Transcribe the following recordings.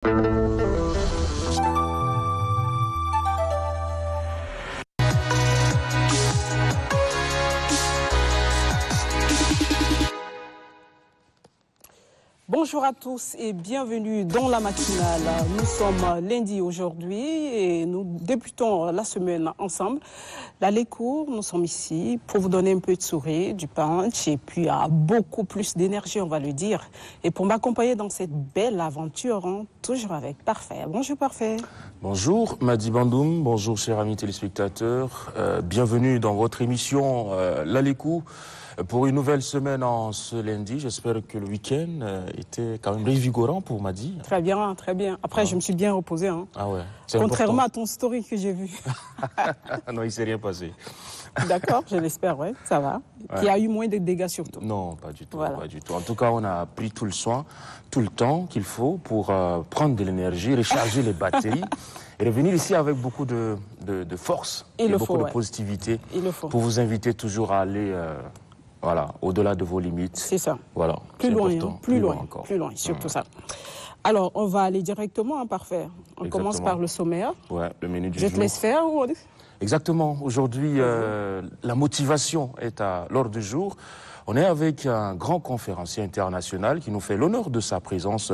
Bonjour à tous et bienvenue dans la matinale. Nous sommes lundi aujourd'hui et nous débutons la semaine ensemble. Là, les cours, nous sommes ici pour vous donner un peu de sourire, du punch et puis beaucoup plus d'énergie, on va le dire. Et pour m'accompagner dans cette belle aventure, toujours avec Parfait. Bonjour Parfait. Bonjour Madi Bandoum, bonjour chers amis téléspectateurs. Bienvenue dans votre émission L'Alécou. Pour une nouvelle semaine en ce lundi, j'espère que le week-end était quand même revigorant pour Madi. Très bien, très bien. Après, je me suis bien reposé. Ah ouais. Contrairement à ton story que j'ai vu. Non, il ne s'est rien passé. D'accord, je l'espère, ouais, ça va. Ouais. Il y a eu moins de dégâts surtout. Non, pas du tout, voilà. Pas du tout. En tout cas, on a pris tout le soin, tout le temps qu'il faut pour prendre de l'énergie, recharger les batteries. Et revenir ici avec beaucoup de force et beaucoup de positivité. Il le faut. Pour vous inviter toujours à aller au-delà de vos limites. C'est ça. Voilà. Plus loin, plus loin encore. Plus loin, surtout ça. Alors, on va aller directement, Parfait. On commence par le sommaire. Ouais, le menu du jour. Je te laisse faire. Exactement. Aujourd'hui, la motivation est à l'ordre du jour. On est avec un grand conférencier international qui nous fait l'honneur de sa présence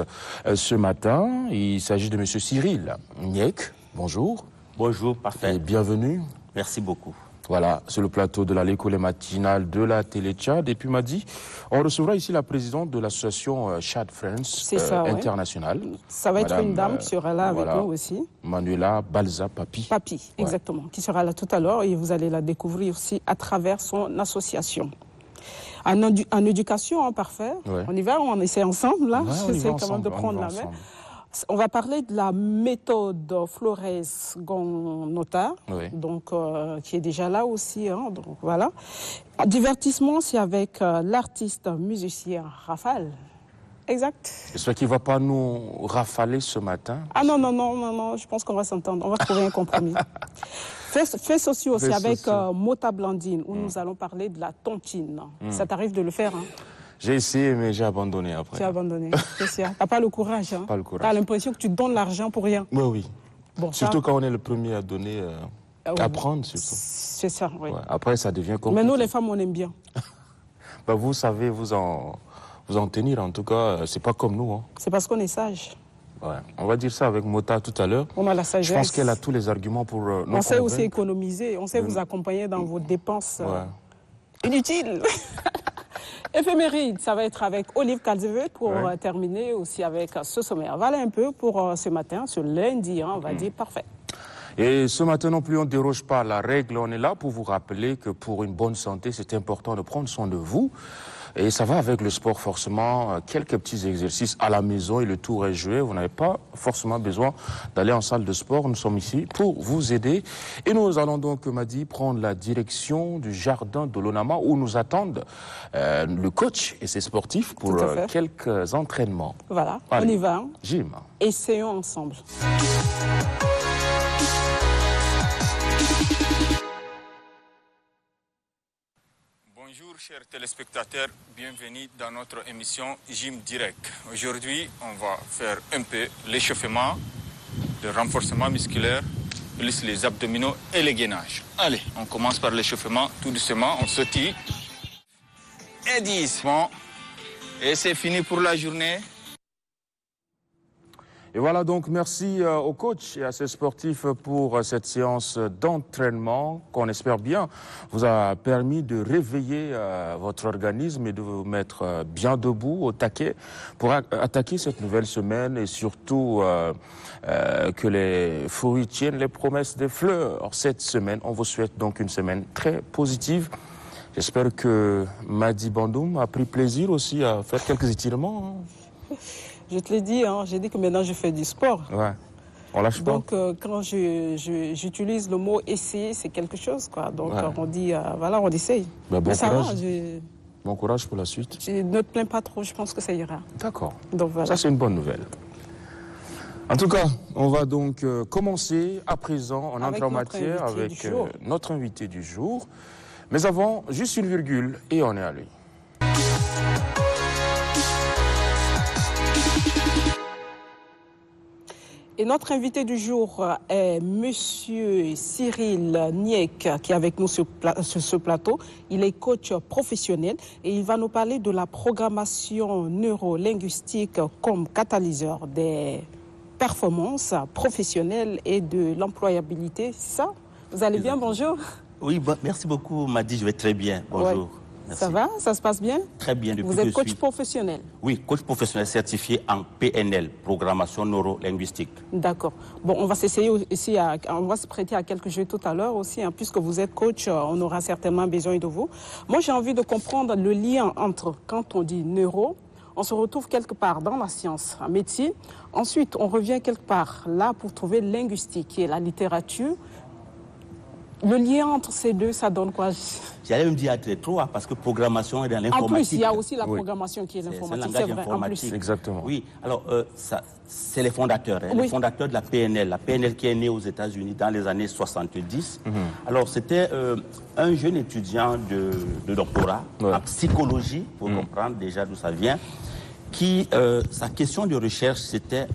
ce matin. Il s'agit de M. Cyril Niek. Bonjour. Bonjour, Parfait. Et bienvenue. Merci beaucoup. Voilà, c'est le plateau de l'Alécou, les matinales de la télé Tchad. Et puis Madi, on recevra ici la présidente de l'association Tchad Friends internationale. Ça va être une dame qui sera là avec nous aussi. Manuela Balza Papi. Papi, exactement, qui sera là tout à l'heure et vous allez la découvrir aussi à travers son association. En éducation, Parfait. On y va, on essaie ensemble là. J'essaie quand même de prendre la main. On va parler de la méthode Flores-Gonota, donc qui est déjà là aussi. Donc voilà. Divertissement, c'est avec l'artiste musicien Rafale. Exact. J'espère qu'il ne va pas nous rafaler ce matin. Ah non, je pense qu'on va s'entendre. On va trouver un compromis. Faits sociaux aussi avec Mota Blandine, où nous allons parler de la tontine. Ça t'arrive de le faire, J'ai essayé, mais j'ai abandonné après. Tu as abandonné, c'est sûr. Tu n'as pas le courage. Pas le courage. Tu as l'impression que tu donnes l'argent pour rien. Oui. Bon, surtout quand on est le premier à donner, à prendre surtout. C'est ça, oui. Ouais. Après, ça devient compliqué. Mais nous, les femmes, on aime bien. Vous savez vous en tenir, en tout cas. C'est pas comme nous. C'est parce qu'on est sage. Ouais. On va dire ça avec Mota tout à l'heure. On a la sagesse. Je pense qu'elle a tous les arguments pour nous On sait aussi économiser. On sait vous accompagner dans vos dépenses inutiles. Éphéméride, ça va être avec Olive Calzeve pour terminer aussi avec ce sommaire. Voilà un peu pour ce matin, ce lundi, on va dire parfait. Et ce matin non plus, on ne déroge pas à la règle. On est là pour vous rappeler que pour une bonne santé, c'est important de prendre soin de vous. Et ça va avec le sport forcément, quelques petits exercices à la maison et le tour est joué. Vous n'avez pas forcément besoin d'aller en salle de sport. Nous sommes ici pour vous aider. Et nous allons donc, Madi, prendre la direction du jardin de l'Onama où nous attendent le coach et ses sportifs pour quelques entraînements. Voilà, allez, on y va. Jim. Essayons ensemble. Bonjour chers téléspectateurs, bienvenue dans notre émission Gym Direct. Aujourd'hui, on va faire un peu l'échauffement, le renforcement musculaire, plus les abdominaux et les gainages. Allez, on commence par l'échauffement, tout doucement, on sautille. Et 10. Bon, et c'est fini pour la journée. Et voilà donc, merci au coach et à ses sportifs pour cette séance d'entraînement qu'on espère bien vous a permis de réveiller votre organisme et de vous mettre bien debout, au taquet, pour attaquer cette nouvelle semaine et surtout que les fruits tiennent les promesses des fleurs. Cette semaine, on vous souhaite donc une semaine très positive. J'espère que Madi Bandoum a pris plaisir aussi à faire quelques étirements. Je te l'ai dit, j'ai dit que maintenant je fais du sport. Ouais, on lâche pas. Donc quand j'utilise le mot essayer, c'est quelque chose, quoi. Donc on dit, voilà, on essaye. Bon mais ça courage. va, bon courage pour la suite. Je ne te plains pas trop, je pense que ça ira. D'accord. Donc voilà. Ça, c'est une bonne nouvelle. En tout cas, on va donc commencer à présent, on entre en matière avec notre invité du jour. Mais avant, juste une virgule et on est à lui. Et notre invité du jour est Monsieur Cyril Niek, qui est avec nous sur ce plateau. Il est coach professionnel et il va nous parler de la programmation neurolinguistique comme catalyseur des performances professionnelles et de l'employabilité. Ça, vous allez bien? Bonjour. Oui, merci beaucoup, Madi. Je vais très bien. Bonjour. Ouais. Merci. Ça va? Ça se passe bien? Très bien. Vous êtes coach professionnel? Oui, coach professionnel certifié en PNL, programmation neurolinguistique. D'accord. Bon, on va s'essayer aussi, on va se prêter à quelques jeux tout à l'heure aussi, hein, puisque vous êtes coach, on aura certainement besoin de vous. Moi, j'ai envie de comprendre le lien entre, quand on dit neuro, on se retrouve quelque part dans la science, en médecine. Ensuite, on revient quelque part là pour trouver linguistique, qui est la littérature. Le lien entre ces deux, ça donne quoi? J'allais même dire entre les trois, parce que programmation est dans l'informatique. En plus, il y a aussi la programmation qui est l'informatique. C'est un langage informatique. Exactement. Oui, alors c'est les fondateurs, hein, oui. Les fondateurs de la PNL qui est née aux États-Unis dans les années 70. Alors c'était un jeune étudiant de doctorat en psychologie, pour comprendre déjà d'où ça vient, qui, sa question de recherche, c'était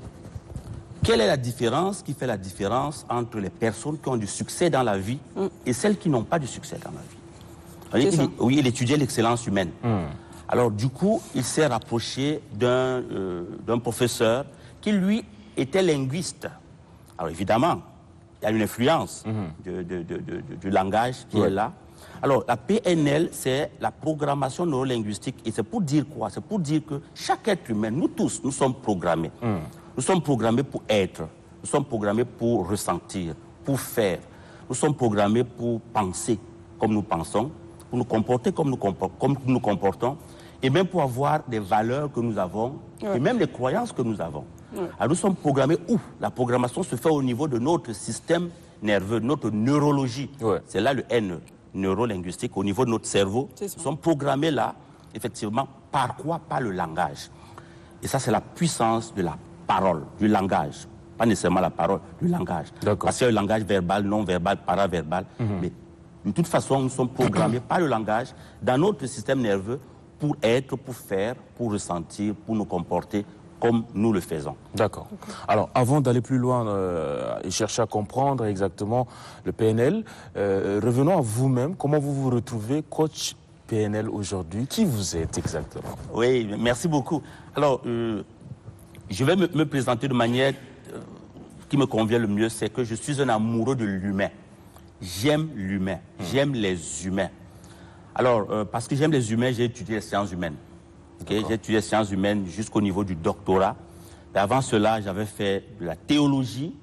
quelle est la différence qui fait la différence entre les personnes qui ont du succès dans la vie et celles qui n'ont pas de succès dans la vie. Il étudiait l'excellence humaine. Alors du coup, il s'est rapproché d'un professeur qui, lui, était linguiste. Alors évidemment, il y a une influence du langage qui est là. Alors la PNL, c'est la programmation neurolinguistique. Et c'est pour dire quoi? C'est pour dire que chaque être humain, nous tous, nous sommes programmés. Nous sommes programmés pour être, nous sommes programmés pour ressentir, pour faire. Nous sommes programmés pour penser comme nous pensons, pour nous comporter comme nous nous comportons, et même pour avoir des valeurs que nous avons, et même les croyances que nous avons. Alors nous sommes programmés où? La programmation se fait au niveau de notre système nerveux, notre neurologie. C'est là le N, neurolinguistique, au niveau de notre cerveau. Nous sommes programmés là, effectivement, par quoi? Par le langage. Et ça, c'est la puissance de la parole, du langage. Pas nécessairement la parole, du langage. Parce qu'il y a le langage verbal, non-verbal, paraverbal. Mais de toute façon, nous sommes programmés par le langage dans notre système nerveux pour être, pour faire, pour ressentir, pour nous comporter comme nous le faisons. D'accord. Alors, avant d'aller plus loin et chercher à comprendre exactement le PNL, revenons à vous-même. Comment vous vous retrouvez coach PNL aujourd'hui? Qui vous êtes exactement? Oui, merci beaucoup. Alors, je vais me présenter de manière qui me convient le mieux, c'est que je suis un amoureux de l'humain. J'aime l'humain, j'aime les humains. Alors, parce que j'aime les humains, j'ai étudié les sciences humaines. J'ai étudié les sciences humaines jusqu'au niveau du doctorat. Et avant cela, j'avais fait de la théologie.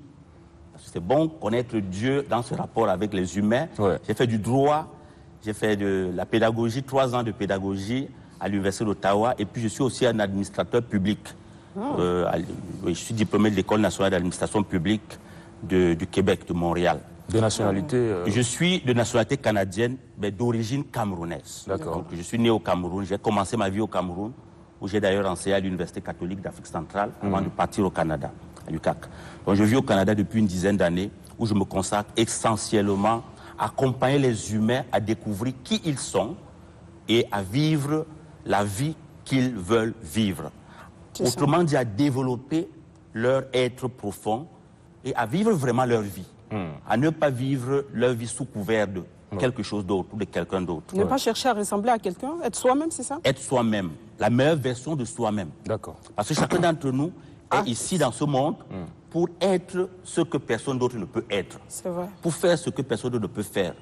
C'est bon connaître Dieu dans ce rapport avec les humains. J'ai fait du droit, j'ai fait de la pédagogie, 3 ans de pédagogie à l'Université d'Ottawa. Et puis, je suis aussi un administrateur public. Je suis diplômé de l'École nationale d'administration publique du Québec, de Montréal. De nationalité Je suis de nationalité canadienne, mais d'origine camerounaise. Donc, je suis né au Cameroun. J'ai commencé ma vie au Cameroun, où j'ai d'ailleurs enseigné à l'Université catholique d'Afrique centrale avant de partir au Canada, à l'UQAC. Donc, je vis au Canada depuis une dizaine d'années, où je me consacre essentiellement à accompagner les humains à découvrir qui ils sont et à vivre la vie qu'ils veulent vivre. Autrement dit, à développer leur être profond et à vivre vraiment leur vie. À ne pas vivre leur vie sous couvert de quelque chose d'autre ou de quelqu'un d'autre. Ne pas chercher à ressembler à quelqu'un, être soi-même, c'est ça? Être soi-même, la meilleure version de soi-même. D'accord. Parce que chacun d'entre nous est ici dans ce monde pour être ce que personne d'autre ne peut être. C'est vrai. Pour faire ce que personne d'autre ne peut faire.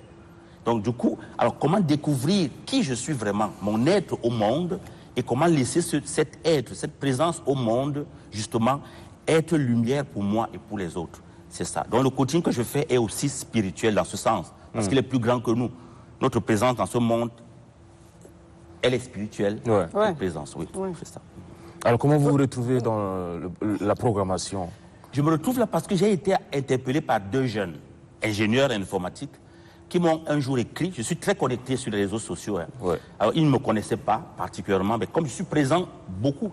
Donc du coup, alors comment découvrir qui je suis vraiment, mon être au monde, et comment laisser cet être, cette présence au monde, justement, être lumière pour moi et pour les autres. C'est ça. Donc le coaching que je fais est aussi spirituel dans ce sens, parce qu'il est plus grand que nous. Notre présence dans ce monde, elle est spirituelle. Notre présence, c'est ça. Alors comment vous vous retrouvez dans la programmation? Je me retrouve là parce que j'ai été interpellé par 2 jeunes ingénieurs informatiques qui m'ont un jour écrit. Je suis très connecté sur les réseaux sociaux. Alors, ils ne me connaissaient pas particulièrement, mais comme je suis présent,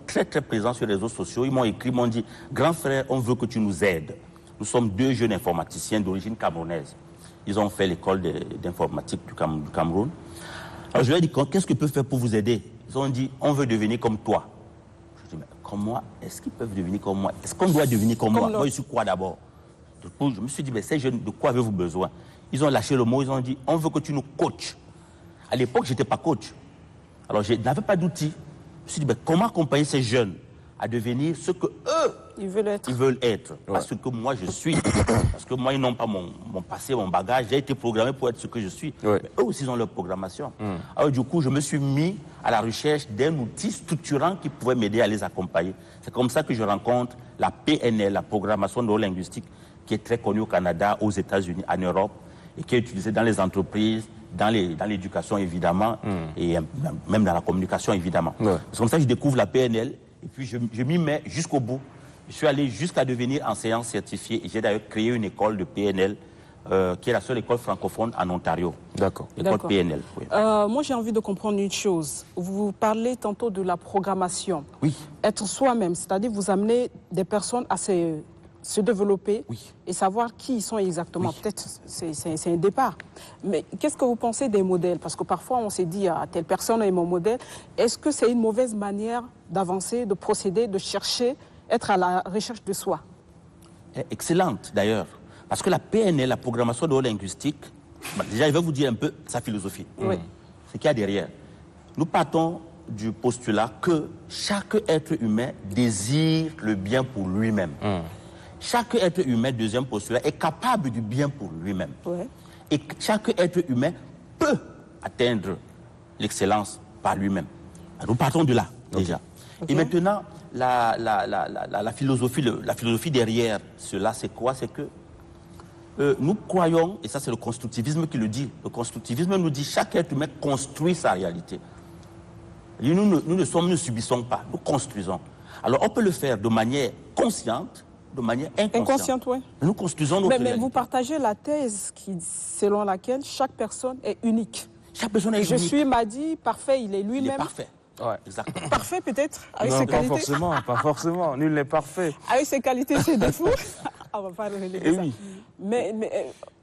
très présent sur les réseaux sociaux, ils m'ont écrit, m'ont dit, grand frère, on veut que tu nous aides. Nous sommes 2 jeunes informaticiens d'origine camerounaise. Ils ont fait l'école d'informatique du Cameroun. Alors, je leur ai dit, qu'est-ce que je peux faire pour vous aider? Ils ont dit, on veut devenir comme toi. Je dis, mais comme moi, est-ce qu'ils peuvent devenir comme moi? Est-ce qu'on doit devenir comme moi? Moi, je suis quoi d'abord? Du coup, je me suis dit, mais ces jeunes, de quoi avez-vous besoin? Ils ont lâché le mot, ils ont dit, on veut que tu nous coaches. À l'époque, je n'étais pas coach. Alors, je n'avais pas d'outils. Je me suis dit, mais comment accompagner ces jeunes à devenir ce que eux, ils veulent être. Pas ce que moi, je suis. Parce que moi, ils n'ont pas mon passé, mon bagage. J'ai été programmé pour être ce que je suis. Mais eux aussi, ils ont leur programmation. Alors, du coup, je me suis mis à la recherche d'un outil structurant qui pouvait m'aider à les accompagner. C'est comme ça que je rencontre la PNL, la programmation neurolinguistique, qui est très connue au Canada, aux États-Unis, en Europe, et qui est utilisée dans les entreprises, dans l'éducation, évidemment, et même dans la communication, évidemment. C'est comme ça que je découvre la PNL. Et puis, je m'y mets jusqu'au bout. Je suis allé jusqu'à devenir enseignant certifié. Et j'ai d'ailleurs créé une école de PNL, qui est la seule école francophone en Ontario. D'accord. L'école PNL. Oui. Moi, j'ai envie de comprendre une chose. Vous parlez tantôt de la programmation. Oui. Être soi-même, c'est-à-dire vous amener des personnes à se développer et savoir qui ils sont exactement. Peut-être c'est un départ. Mais qu'est-ce que vous pensez des modèles? Parce que parfois on s'est dit, ah, telle personne est mon modèle. Est-ce que c'est une mauvaise manière d'avancer, de procéder, de chercher, être à la recherche de soi? Excellente d'ailleurs. Parce que la PNL, la programmation neurolinguistique, déjà je vais vous dire un peu sa philosophie. Ce qu'il y a derrière. Nous partons du postulat que chaque être humain désire le bien pour lui-même. Chaque être humain, deuxième postulat, est capable du bien pour lui-même. Et chaque être humain peut atteindre l'excellence par lui-même. Nous partons de là, déjà. Et maintenant, la philosophie derrière cela, c'est quoi? C'est que nous croyons, et ça c'est le constructivisme qui le dit, le constructivisme nous dit que chaque être humain construit sa réalité. Et nous ne subissons pas, nous construisons. Alors on peut le faire de manière consciente, de manière inconsciente. Nous construisons notre réalité. Mais vous partagez la thèse selon laquelle chaque personne est unique. Chaque personne est unique. Je suis Madi, parfait, il est lui-même. Il est parfait. Exactement. Parfait peut-être, avec non, ses pas qualités. pas forcément. Nul n'est parfait. Avec ses qualités, ses défauts. On va pas reléguer ça. Oui. Mais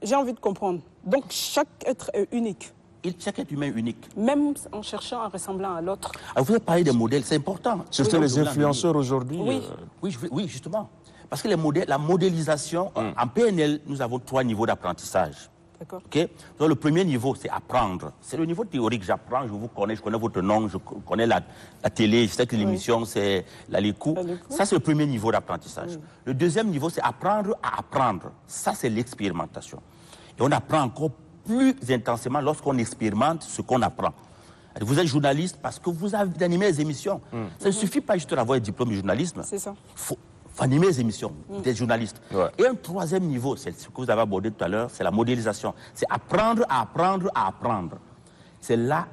j'ai envie de comprendre. Donc chaque être est unique. Chaque être humain est unique. Même en cherchant, en ressemblant à l'autre. Alors vous avez parlé des modèles, c'est important. Surtout les influenceurs aujourd'hui. Oui, justement. Parce que la modélisation, en PNL, nous avons 3 niveaux d'apprentissage. D'accord. Donc, le premier niveau, c'est apprendre. C'est le niveau théorique. J'apprends, je vous connais, je connais votre nom, je connais la télé, je sais que l'émission, c'est l'écoute. Ça, c'est le premier niveau d'apprentissage. Le deuxième niveau, c'est apprendre à apprendre. Ça, c'est l'expérimentation. Et on apprend encore plus intensément lorsqu'on expérimente ce qu'on apprend. Vous êtes journaliste parce que vous avez animé les émissions. Ça ne suffit pas juste d'avoir un diplôme de journalisme. C'est ça. Faut animer les émissions des journalistes. Et un troisième niveau, c'est ce que vous avez abordé tout à l'heure, c'est la modélisation. C'est apprendre à apprendre à apprendre. C'est là,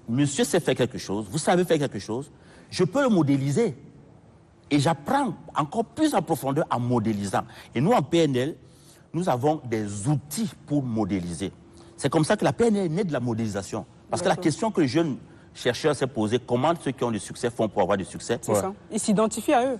monsieur sait faire quelque chose, vous savez faire quelque chose, je peux le modéliser. Et j'apprends encore plus en profondeur en modélisant. Et nous, en PNL, nous avons des outils pour modéliser. C'est comme ça que la PNL est née de la modélisation. Parce que la question que le jeune chercheur s'est posée, comment ceux qui ont du succès font pour avoir du succès? C'est ça. Il s'identifie à eux.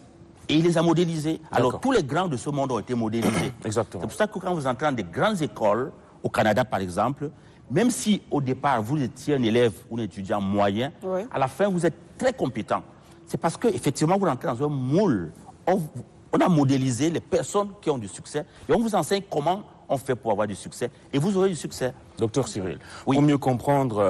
Et il les a modélisés. Alors, tous les grands de ce monde ont été modélisés. Exactement. C'est pour ça que quand vous entrez dans des grandes écoles, au Canada par exemple, même si au départ vous étiez un élève ou un étudiant moyen, à la fin vous êtes très compétent. C'est parce qu'effectivement vous rentrez dans un moule. On a modélisé les personnes qui ont du succès et on vous enseigne comment on fait pour avoir du succès. Et vous aurez du succès. Docteur Cyril, pour mieux comprendre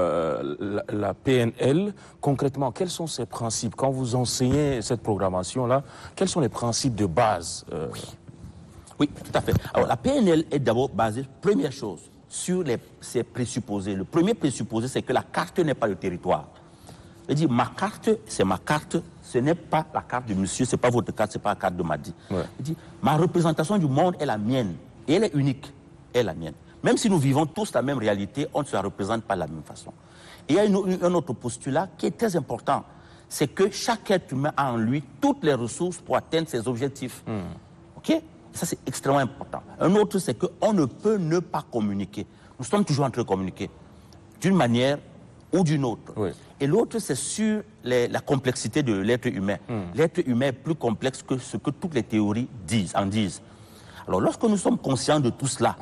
la PNL, concrètement, quels sont ses principes? Quand vous enseignez cette programmation-là, quels sont les principes de base? Oui, tout à fait. Alors, la PNL est d'abord basée, première chose, sur ses présupposés. Le premier présupposé, c'est que la carte n'est pas le territoire. Je dis, ma carte, c'est ma carte, ce n'est pas la carte de monsieur, ce n'est pas votre carte, ce n'est pas la carte de Madi. Je dis, ma représentation du monde est la mienne. Et elle est unique, elle est la mienne. Même si nous vivons tous la même réalité, on ne se la représente pas de la même façon. Et il y a un autre postulat qui est très important. C'est que chaque être humain a en lui toutes les ressources pour atteindre ses objectifs. OK? Ça, c'est extrêmement important. Un autre, c'est qu'on ne peut ne pas communiquer. Nous sommes toujours en train de communiquer, d'une manière ou d'une autre. Et l'autre, c'est sur la complexité de l'être humain. L'être humain est plus complexe que ce que toutes les théories en disent. Alors, lorsque nous sommes conscients de tout cela,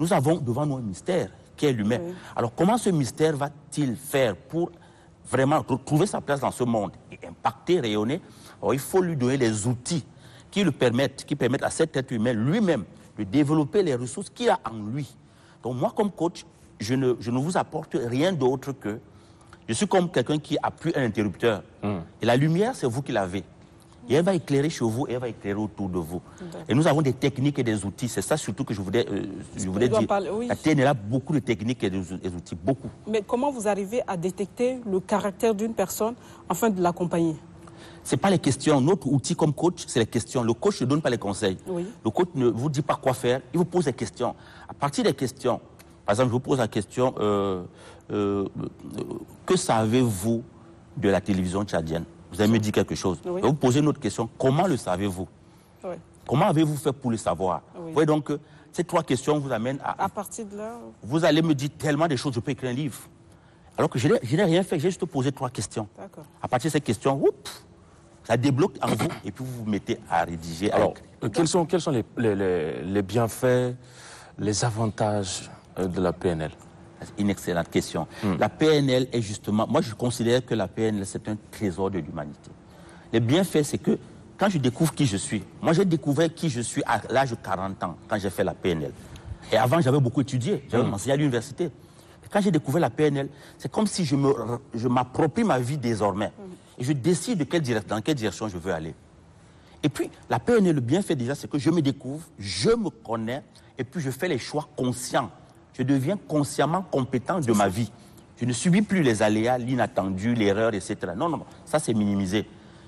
nous avons devant nous un mystère qui est l'humain. Alors, comment ce mystère va-t-il faire pour vraiment trouver sa place dans ce monde et impacter, rayonner, alors il faut lui donner les outils qui permettent à cet être humain lui-même de développer les ressources qu'il a en lui. Donc moi, comme coach, je ne vous apporte rien d'autre que... Je suis comme quelqu'un qui appuie un interrupteur. Et la lumière, c'est vous qui l'avez. Et elle va éclairer chez vous et elle va éclairer autour de vous. Et nous avons des techniques et des outils. C'est ça surtout que je voulais dire. Oui. La TNL a beaucoup de techniques et des outils, beaucoup. Mais comment vous arrivez à détecter le caractère d'une personne afin de l'accompagner? Ce n'est pas les questions. Notre outil comme coach, c'est les questions. Le coach ne donne pas les conseils. Oui. Le coach ne vous dit pas quoi faire. Il vous pose des questions. À partir des questions, par exemple, je vous pose la question, que savez-vous de la télévision tchadienne? Vous allez me dire quelque chose. Oui. Vous posez une autre question. Comment le savez-vous? Oui. Comment avez-vous fait pour le savoir? Oui. Vous voyez donc, ces trois questions vous amènent à... À partir de là... Vous allez me dire tellement de choses, je peux écrire un livre. Alors que je n'ai rien fait, j'ai juste posé trois questions. D'accord. À partir de ces questions, ça débloque en vous et puis vous vous mettez à rédiger. Alors, quels sont les bienfaits, les avantages de la PNL? Une excellente question. La PNL est justement... Moi, je considère que la PNL, c'est un trésor de l'humanité. Les bienfaits, c'est que quand je découvre qui je suis, moi, j'ai découvert qui je suis à l'âge de 40 ans, quand j'ai fait la PNL. Et avant, j'avais beaucoup étudié. J'avais enseigné à l'université. Quand j'ai découvert la PNL, c'est comme si je m'approprie ma vie désormais. Et je décide dans quelle direction je veux aller. Et puis, la PNL, le bienfait déjà, c'est que je me découvre, je me connais, et puis je fais les choix conscients. Je deviens consciemment compétent de ma vie. Je ne subis plus les aléas, l'inattendu, l'erreur, etc. Non, non, ça c'est minimisé.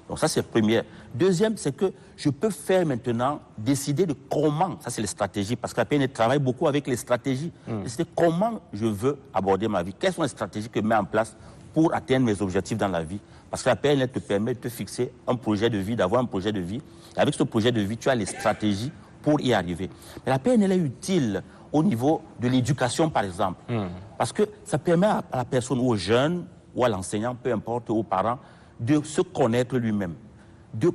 Donc ça c'est le premier. Deuxième, c'est que je peux faire maintenant, décider de comment, ça c'est les stratégies, parce que la PNL travaille beaucoup avec les stratégies. Décider comment je veux aborder ma vie. Quelles sont les stratégies que je mets en place pour atteindre mes objectifs dans la vie? Parce que la PNL te permet de te fixer un projet de vie, d'avoir un projet de vie. Et avec ce projet de vie, tu as les stratégies pour y arriver. Mais la PNL est utile au niveau de l'éducation, par exemple. Parce que ça permet à la personne, ou aux jeunes, ou à l'enseignant, peu importe, aux parents, de se connaître lui-même, de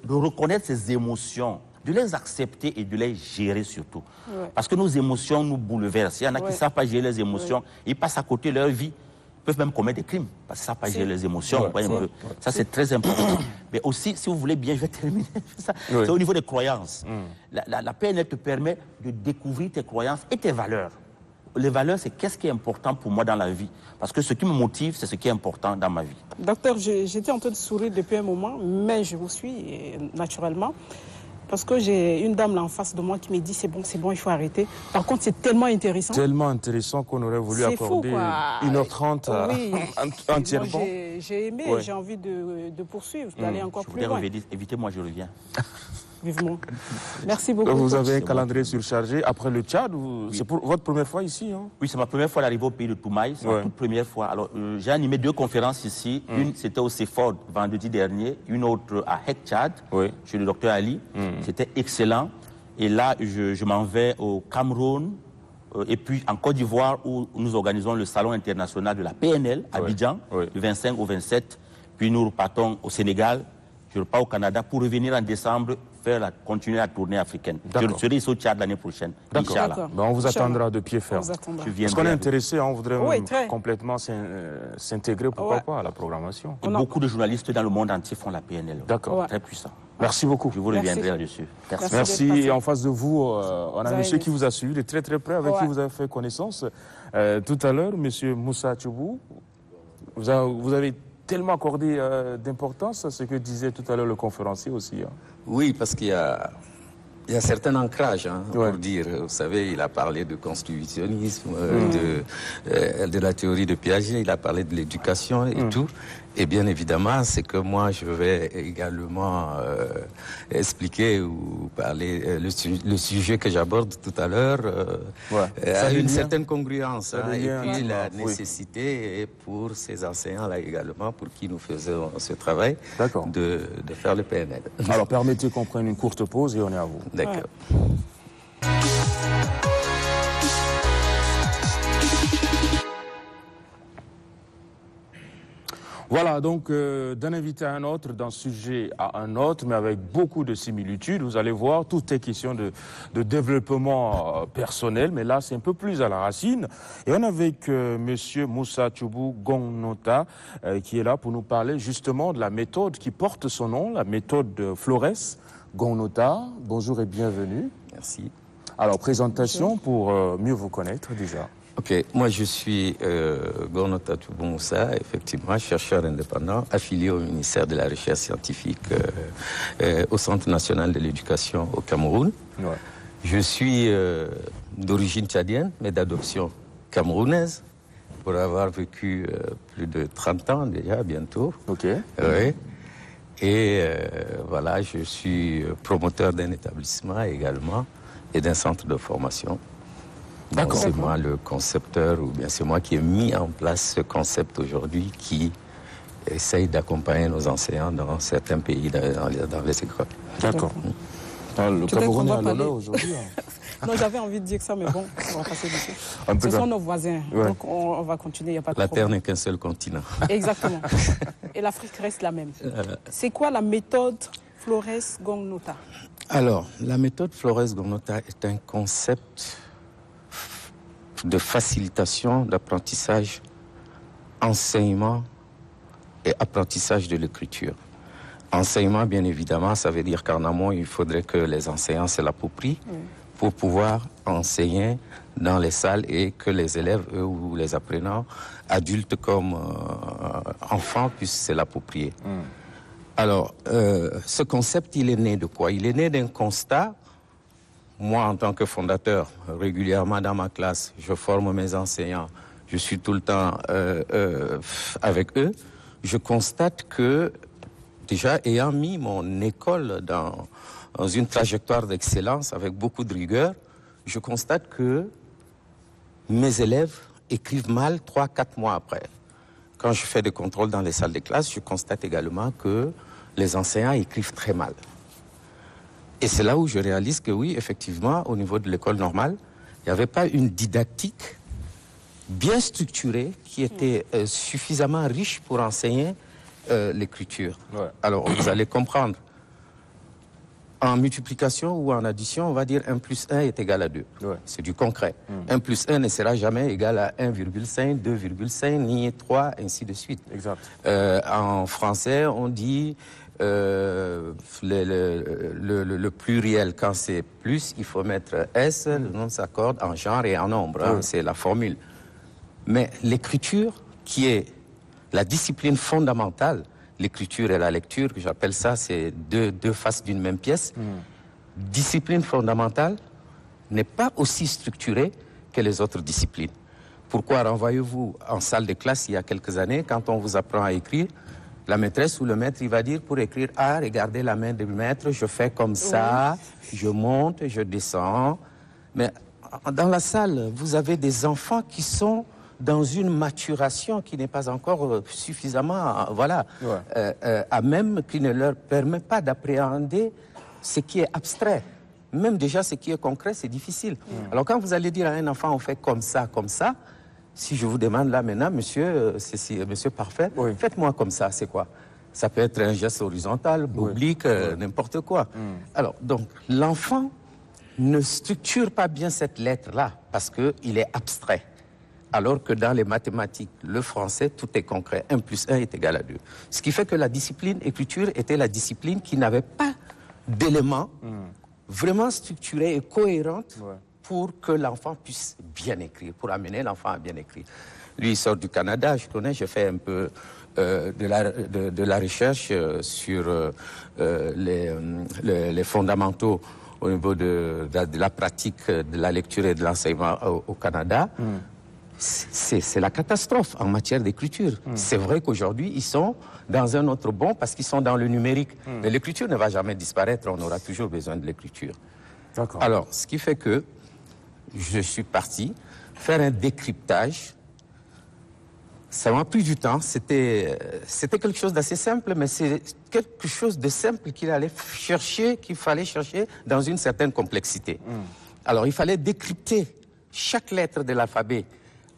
reconnaître ses émotions, de les accepter et de les gérer surtout. Ouais. Parce que nos émotions nous bouleversent. Il y en a qui ne savent pas gérer les émotions, ils passent à côté de leur vie. Ils peuvent même commettre des crimes parce qu'ils ne savent pas gérer les émotions. Ça, c'est très important. Mais aussi, si vous voulez bien, je vais terminer. C'est au niveau des croyances. La PNL te permet de découvrir tes croyances et tes valeurs. Les valeurs, c'est qu'est-ce qui est important pour moi dans la vie. Parce que ce qui me motive, c'est ce qui est important dans ma vie. Docteur, j'étais en train de sourire depuis un moment, mais je vous suis naturellement. Parce que j'ai une dame là en face de moi qui me dit c'est bon, il faut arrêter. Par contre, c'est tellement intéressant. Tellement intéressant qu'on aurait voulu accorder 1h30 entièrement. J'ai aimé, j'ai envie de poursuivre, d'aller encore plus loin. Évitez-moi, je reviens. Vivement. Merci beaucoup. Vous avez un calendrier surchargé. Après le Tchad, c'est pour votre première fois ici, hein? Oui, c'est ma première fois d'arriver au pays de Toumaï. C'est ma toute première fois. Alors, j'ai animé 2 conférences ici. Une, c'était au CEFOD vendredi dernier. Une autre à Hek Tchad, chez le docteur Ali. C'était excellent. Et là, je m'en vais au Cameroun. Et puis en Côte d'Ivoire, où nous organisons le salon international de la PNL à Abidjan, du 25 au 27. Puis nous repartons au Sénégal. Je repars au Canada pour revenir en décembre, continuer la tournée africaine. Je serai ici au Tchad l'année prochaine. D'accord. On vous attendra de pied ferme. Parce qu'on est intéressé, on voudrait complètement s'intégrer, pourquoi pas, à la programmation. Et beaucoup de journalistes dans le monde entier font la PNL. D'accord. Très puissant. Merci beaucoup. Je vous reviendrai là-dessus. Merci. Et en face de vous, on a un monsieur qui vous a suivi de très très près, avec qui vous avez fait connaissance. Tout à l'heure, monsieur Moussa Tchoubou, vous avez tellement accordé d'importance à ce que disait tout à l'heure le conférencier aussi. Hein. Oui, parce qu'il y a un certain ancrage, pour dire. Vous savez, il a parlé de constitutionnisme, de la théorie de Piaget, il a parlé de l'éducation et tout. Et bien évidemment, c'est que moi, je vais également expliquer ou parler le sujet que j'aborde tout à l'heure a une certaine congruence. Et puis la nécessité pour ces enseignants-là également, pour qui nous faisons ce travail, de faire le PNL. Alors, permettez qu'on prenne une courte pause et on est à vous. D'accord. Voilà, donc d'un invité à un autre, d'un sujet à un autre, mais avec beaucoup de similitudes. Vous allez voir, tout est question de développement personnel, mais là, c'est un peu plus à la racine. Et on est avec Monsieur Moussa Tchoubou Gongnota, qui est là pour nous parler justement de la méthode qui porte son nom, la méthode Flores Gongnota. Bonjour et bienvenue. Merci. Alors, présentation pour mieux vous connaître déjà. Ok, moi je suis Gongnota Tchoubou Moussa, effectivement, chercheur indépendant, affilié au ministère de la Recherche scientifique au Centre national de l'éducation au Cameroun. Ouais. Je suis d'origine tchadienne, mais d'adoption camerounaise, pour avoir vécu plus de 30 ans déjà, bientôt. Ok. Oui. Et voilà, je suis promoteur d'un établissement également et d'un centre de formation. D'accord. C'est moi le concepteur, ou bien c'est moi qui ai mis en place ce concept aujourd'hui qui essaye d'accompagner nos enseignants dans certains pays, dans les écoles. D'accord. Le Cameroun est à l'honneur aujourd'hui. Non, j'avais envie de dire ça, mais bon, on va passer dessus. Ce sont nos voisins, donc on va continuer, il n'y a pas de La problème. Terre n'est qu'un seul continent. Exactement. Et l'Afrique reste la même. C'est quoi la méthode Flores Gongnota? Alors, la méthode Flores Gongnota est un concept de facilitation d'apprentissage, enseignement et apprentissage de l'écriture. Enseignement, bien évidemment, ça veut dire qu'en amont, il faudrait que les enseignants se l'approprient pour pouvoir enseigner dans les salles et que les élèves, eux, ou les apprenants, adultes comme enfants, puissent se l'approprier. Alors, ce concept, il est né de quoi? Il est né d'un constat. Moi, en tant que fondateur, régulièrement dans ma classe, je forme mes enseignants, je suis tout le temps avec eux. Je constate que, déjà, ayant mis mon école dans une trajectoire d'excellence avec beaucoup de rigueur, je constate que mes élèves écrivent mal 3-4 mois après. Quand je fais des contrôles dans les salles de classe, je constate également que les enseignants écrivent très mal. Et c'est là où je réalise que oui, effectivement, au niveau de l'école normale, il n'y avait pas une didactique bien structurée qui était suffisamment riche pour enseigner l'écriture. Ouais. Alors, vous allez comprendre. En multiplication ou en addition, on va dire 1 plus 1 est égal à 2. Ouais. C'est du concret. 1 plus 1 ne sera jamais égal à 1,5, 2,5, ni 3, ainsi de suite. Exact. En français, on dit le pluriel, quand c'est plus, il faut mettre S, le nom s'accorde en genre et en nombre. Hein, c'est la formule. Mais l'écriture, qui est la discipline fondamentale, l'écriture et la lecture, que j'appelle ça, c'est deux faces d'une même pièce. Discipline fondamentale n'est pas aussi structurée que les autres disciplines. Pourquoi renvoyez-vous en salle de classe il y a quelques années, quand on vous apprend à écrire, la maîtresse ou le maître, il va dire pour écrire « Ah, regardez la main du maître, je fais comme ça, je monte, je descends. » Mais dans la salle, vous avez des enfants qui sont dans une maturation qui n'est pas encore suffisamment, à même, qui ne leur permet pas d'appréhender ce qui est abstrait. Même déjà ce qui est concret, c'est difficile. Alors quand vous allez dire à un enfant, on fait comme ça, si je vous demande là maintenant, monsieur parfait, faites-moi comme ça, c'est quoi? Ça peut être un geste horizontal, oblique, n'importe quoi. Alors, donc, l'enfant ne structure pas bien cette lettre-là parce qu'il est abstrait. Alors que dans les mathématiques, le français, tout est concret. 1 plus 1 est égal à 2. Ce qui fait que la discipline écriture était la discipline qui n'avait pas d'éléments vraiment structurés et cohérentes pour que l'enfant puisse bien écrire, pour amener l'enfant à bien écrire. Lui, il sort du Canada, je connais, j'ai fait un peu de la recherche sur les fondamentaux au niveau de la pratique de la lecture et de l'enseignement au Canada. C'est la catastrophe en matière d'écriture. C'est vrai qu'aujourd'hui, ils sont dans un autre bond parce qu'ils sont dans le numérique. Mais l'écriture ne va jamais disparaître, on aura toujours besoin de l'écriture. Alors, ce qui fait que je suis parti faire un décryptage. Ça m'a pris du temps, c'était quelque chose d'assez simple, mais c'est quelque chose de simple qu'il fallait chercher dans une certaine complexité. Alors, il fallait décrypter chaque lettre de l'alphabet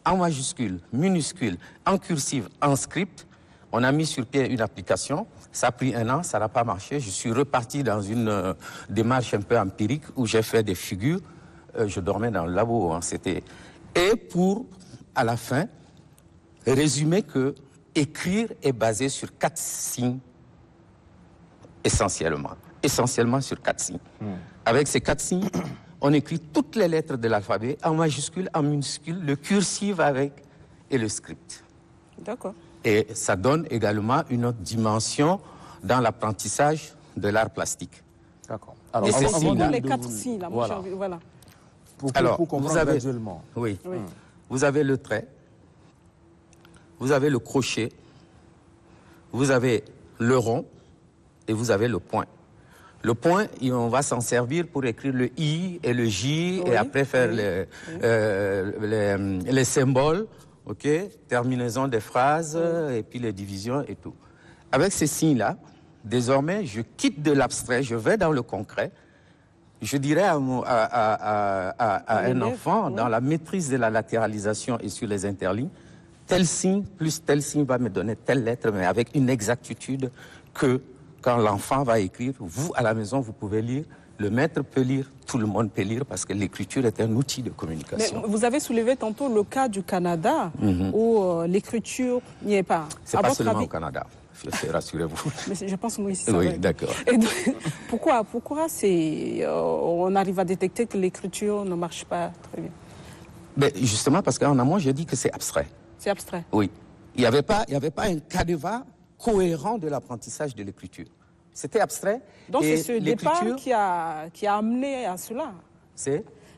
en majuscule, minuscule, en cursive, en script, On a mis sur pied une application. Ça a pris 1 an, ça n'a pas marché. Je suis reparti dans une démarche un peu empirique où j'ai fait des figures. Je dormais dans le labo. Hein, c'était... Et pour, à la fin, résumer que écrire est basé sur 4 signes essentiellement sur 4 signes. Avec ces 4 signes, on écrit toutes les lettres de l'alphabet en majuscule, en minuscule, le cursif avec et le script. D'accord. Et ça donne également une autre dimension dans l'apprentissage de l'art plastique. D'accord. Alors, et c'est les 4 signes, là, voilà. Voilà. Pour comprendre graduellement. Oui. Vous avez le trait, vous avez le crochet, vous avez le rond et vous avez le point. Le point, on va s'en servir pour écrire le I et le J et après faire les symboles, terminaison des phrases et puis les divisions et tout. Avec ces signes-là, désormais, je quitte de l'abstrait, je vais dans le concret. Je dirais à un enfant, dans la maîtrise de la latéralisation et sur les interlignes, tel signe plus tel signe va me donner telle lettre, mais avec une exactitude que quand l'enfant va écrire, vous, à la maison, vous pouvez lire, le maître peut lire, tout le monde peut lire, parce que l'écriture est un outil de communication. Mais vous avez soulevé tantôt le cas du Canada, où l'écriture n'y est pas. C'est pas seulement au Canada. Rassurez-vous. Mais je pense que nous ici, oui, d'accord. Pourquoi on arrive à détecter que l'écriture ne marche pas très bien? Mais justement parce qu'en amont, j'ai dit que c'est abstrait. C'est abstrait. Oui. Il n'y avait pas un canevas cohérent de l'apprentissage de l'écriture. C'était abstrait. Donc c'est ce départ qui a amené à cela.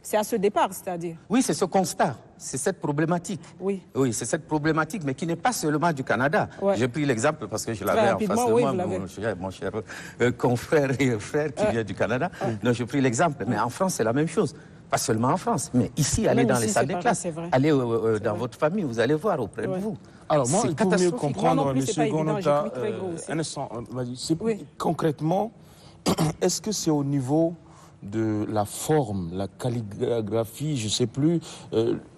C'est à ce départ, c'est-à-dire. Oui, c'est ce constat. C'est cette problématique. Oui. Oui, c'est cette problématique, mais qui n'est pas seulement du Canada. Ouais. J'ai pris l'exemple parce que je l'avais en face de moi, mon cher confrère et frère qui vient du Canada. Donc j'ai pris l'exemple. Mais en France, c'est la même chose. Pas seulement en France, mais ici, allez dans les salles de classe. Allez dans votre famille, vous allez voir auprès de vous. Alors moi, pour mieux comprendre, M. Gonota, un instant, concrètement, est-ce que c'est au niveau de la forme, la calligraphie, je ne sais plus,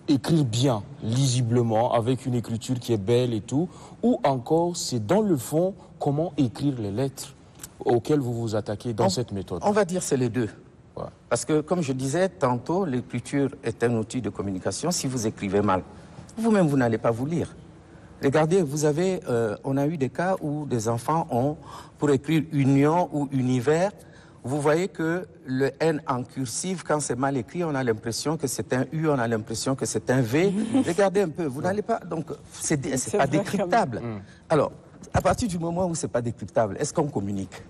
écrire bien, lisiblement, avec une écriture qui est belle et tout, ou encore c'est dans le fond comment écrire les lettres auxquelles vous vous attaquez dans cette méthode? On va dire c'est les deux. Ouais. Parce que comme je disais tantôt, l'écriture est un outil de communication. Si vous écrivez mal, vous-même vous n'allez pas vous lire. Regardez, on a eu des cas où des enfants ont, pour écrire union ou univers, vous voyez que le N en cursive, quand c'est mal écrit, on a l'impression que c'est un U, on a l'impression que c'est un V. Regardez un peu, vous n'allez pas... Donc, c'est pas décryptable. Alors, à partir du moment où c'est pas décryptable, est-ce qu'on communique?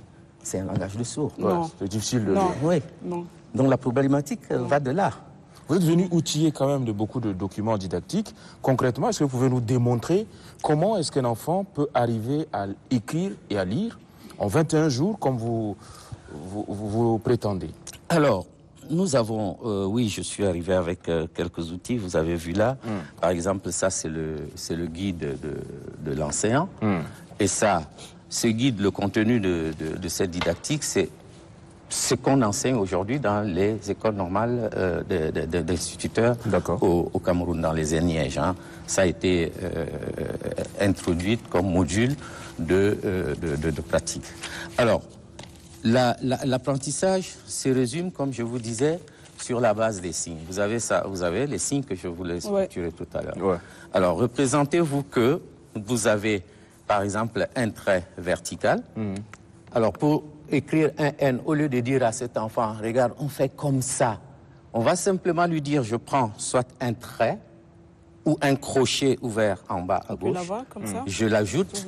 C'est un langage de sourd. Non. C'est difficile de lire. Oui. Non. Donc, la problématique va de là. Vous êtes venu outiller quand même de beaucoup de documents didactiques. Concrètement, est-ce que vous pouvez nous démontrer comment est-ce qu'un enfant peut arriver à écrire et à lire en 21 jours, comme vous prétendez? Alors, nous avons, oui, je suis arrivé avec quelques outils, vous avez vu là. Par exemple, ça, c'est le guide de l'enseignant. Et ça, ce guide, le contenu de cette didactique, c'est ce qu'on enseigne aujourd'hui dans les écoles normales d'instituteurs au Cameroun, dans les ENIEJ. Hein. Ça a été introduit comme module de pratique. Alors, l'apprentissage se résume, comme je vous disais, sur la base des signes. Vous avez les signes que je voulais structurer tout à l'heure. Ouais. Alors, représentez-vous que vous avez, par exemple, un trait vertical. Alors, pour écrire un N, au lieu de dire à cet enfant, regarde, on fait comme ça, on va simplement lui dire, je prends soit un trait ou un crochet ouvert en bas à gauche. Comme ça. Je l'ajoute.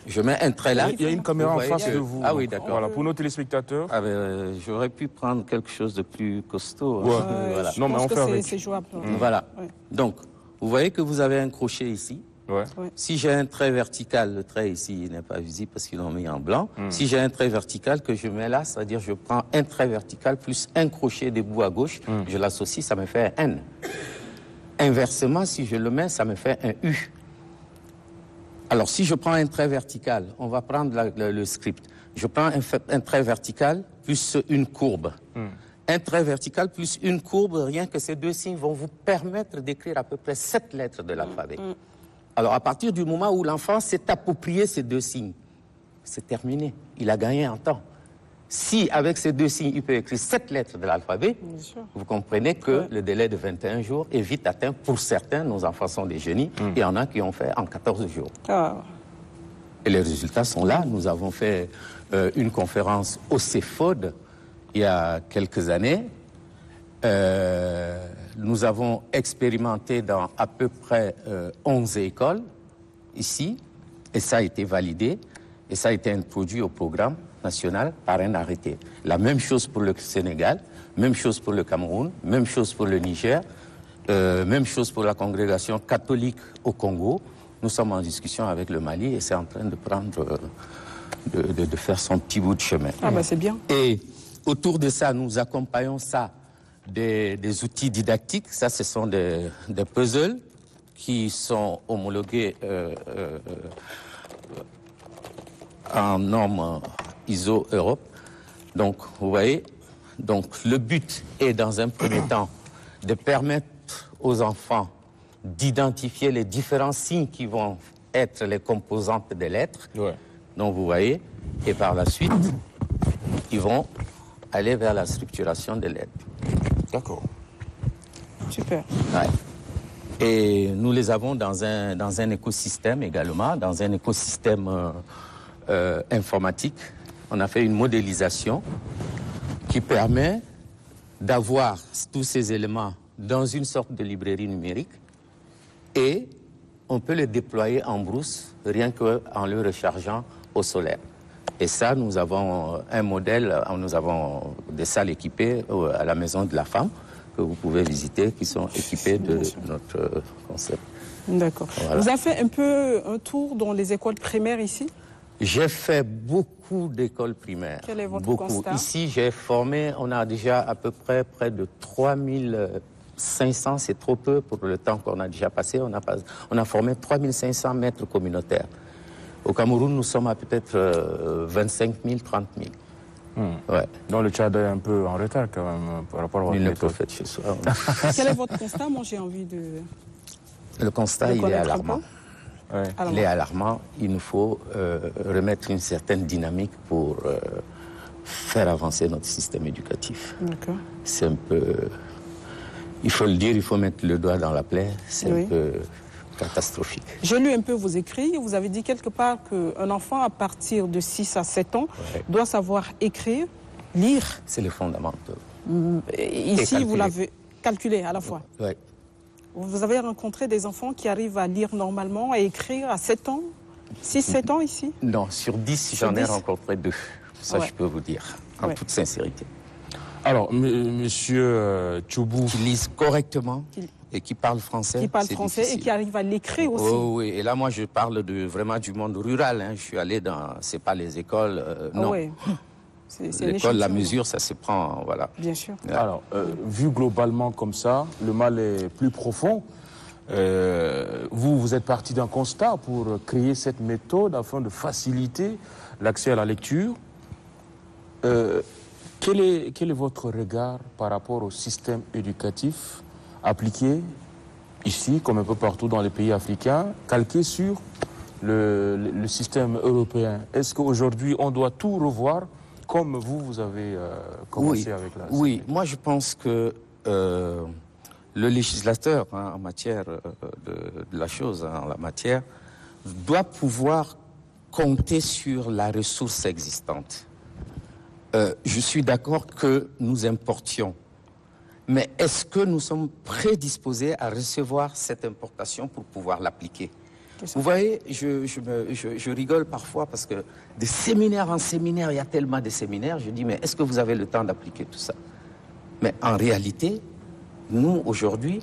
Je mets un trait là. Il y a une caméra en face de vous. Ah oui, d'accord. Voilà, pour nos téléspectateurs. J'aurais pu prendre quelque chose de plus costaud. Voilà. Non, mais on fait c'est jouable. Voilà. Donc, vous voyez que vous avez un crochet ici. Si j'ai un trait vertical, le trait ici n'est pas visible parce qu'ils l'ont mis en blanc. Si j'ai un trait vertical que je mets là, c'est-à-dire je prends un trait vertical plus un crochet debout à gauche, je l'associe, ça me fait un N. Inversement, si je le mets, ça me fait un U. Alors, si je prends un trait vertical, on va prendre le script. Je prends un trait vertical plus une courbe. Un trait vertical plus une courbe, rien que ces deux signes vont vous permettre d'écrire à peu près 7 lettres de l'alphabet. Alors, à partir du moment où l'enfant s'est approprié ces 2 signes, c'est terminé. Il a gagné en temps. Si, avec ces 2 signes, il peut écrire 7 lettres de l'alphabet, vous comprenez que le délai de 21 jours est vite atteint. Pour certains, nos enfants sont des génies. Il y en a qui ont fait en 14 jours. Et les résultats sont là. Nous avons fait une conférence au CEFOD il y a quelques années. Nous avons expérimenté dans à peu près 11 écoles ici, et ça a été validé, et ça a été introduit au programme national par un arrêté. La même chose pour le Sénégal, même chose pour le Cameroun, même chose pour le Niger, même chose pour la congrégation catholique au Congo. Nous sommes en discussion avec le Mali et c'est en train de prendre, de faire son petit bout de chemin. Ah ben c'est bien. Et autour de ça, nous accompagnons ça des outils didactiques. Ça, ce sont des puzzles qui sont homologués en normes ISO Europe. Donc, vous voyez, donc le but est, dans un premier temps, de permettre aux enfants d'identifier les différents signes qui vont être les composantes des lettres. Donc, vous voyez, et par la suite, ils vont aller vers la structuration des lettres. D'accord. Super. Ouais. Et nous les avons dans un écosystème également, dans un écosystème informatique. On a fait une modélisation qui permet d'avoir tous ces éléments dans une sorte de librairie numérique et on peut les déployer en brousse rien qu'en le rechargeant au solaire. Et ça, nous avons un modèle, nous avons des salles équipées à la Maison de la Femme que vous pouvez visiter, qui sont équipées de notre concept. D'accord. Voilà. Vous avez fait un peu un tour dans les écoles primaires ici? J'ai fait beaucoup d'écoles primaires. Quel est votre constat? Ici, j'ai formé, on a déjà à peu près de 3500, c'est trop peu pour le temps qu'on a déjà passé. On a formé 3500 maîtres communautaires. Au Cameroun, nous sommes à peut-être 25 000, 30 000. Ouais. Donc le Tchad est un peu en retard quand même par rapport à votre méthode. Chez soi. Quel est votre constat? Moi, j'ai envie de... Le constat, il est alarmant. Ouais. Il est alarmant. Il nous faut remettre une certaine dynamique pour faire avancer notre système éducatif. D'accord. C'est un peu... Il faut le dire, il faut mettre le doigt dans la plaie. C'est un peu catastrophique. J'ai lu un peu vos écrits. Vous avez dit quelque part qu'un enfant, à partir de 6 à 7 ans, doit savoir écrire, lire. C'est les fondamentaux. Ici, vous l'avez calculé à la fois. Oui. Vous avez rencontré des enfants qui arrivent à lire normalement et écrire à 7 ans? 6-7 ans ici? Non, sur 10, j'en ai rencontré 2. Ça, je peux vous dire, en toute sincérité. Alors, monsieur Tchoubou... Qui lisent correctement et qui parlent français. Qui parlent français difficile. Et qui arrivent à l'écrire aussi. Oh, oui, et là, moi, je parle vraiment du monde rural. Hein. Je suis allé dans... C'est pas les écoles, non. Oui. L'école, la mesure, ça se prend, voilà. Bien sûr. Alors, vu globalement comme ça, le mal est plus profond. Vous êtes parti d'un constat pour créer cette méthode afin de faciliter l'accès à la lecture. Quel est votre regard par rapport au système éducatif appliqué ici, comme un peu partout dans les pays africains, calqué sur le système européen? Est-ce qu'aujourd'hui, on doit tout revoir comme vous avez commencé avec la... Oui, moi je pense que le législateur en matière de la chose, en la matière, doit pouvoir compter sur la ressource existante. Je suis d'accord que nous importions, mais est-ce que nous sommes prédisposés à recevoir cette importation pour pouvoir l'appliquer? Vous voyez, je rigole parfois parce que de séminaire en séminaire, il y a tellement de séminaires, je dis, mais est-ce que vous avez le temps d'appliquer tout ça? Mais en réalité, nous, aujourd'hui,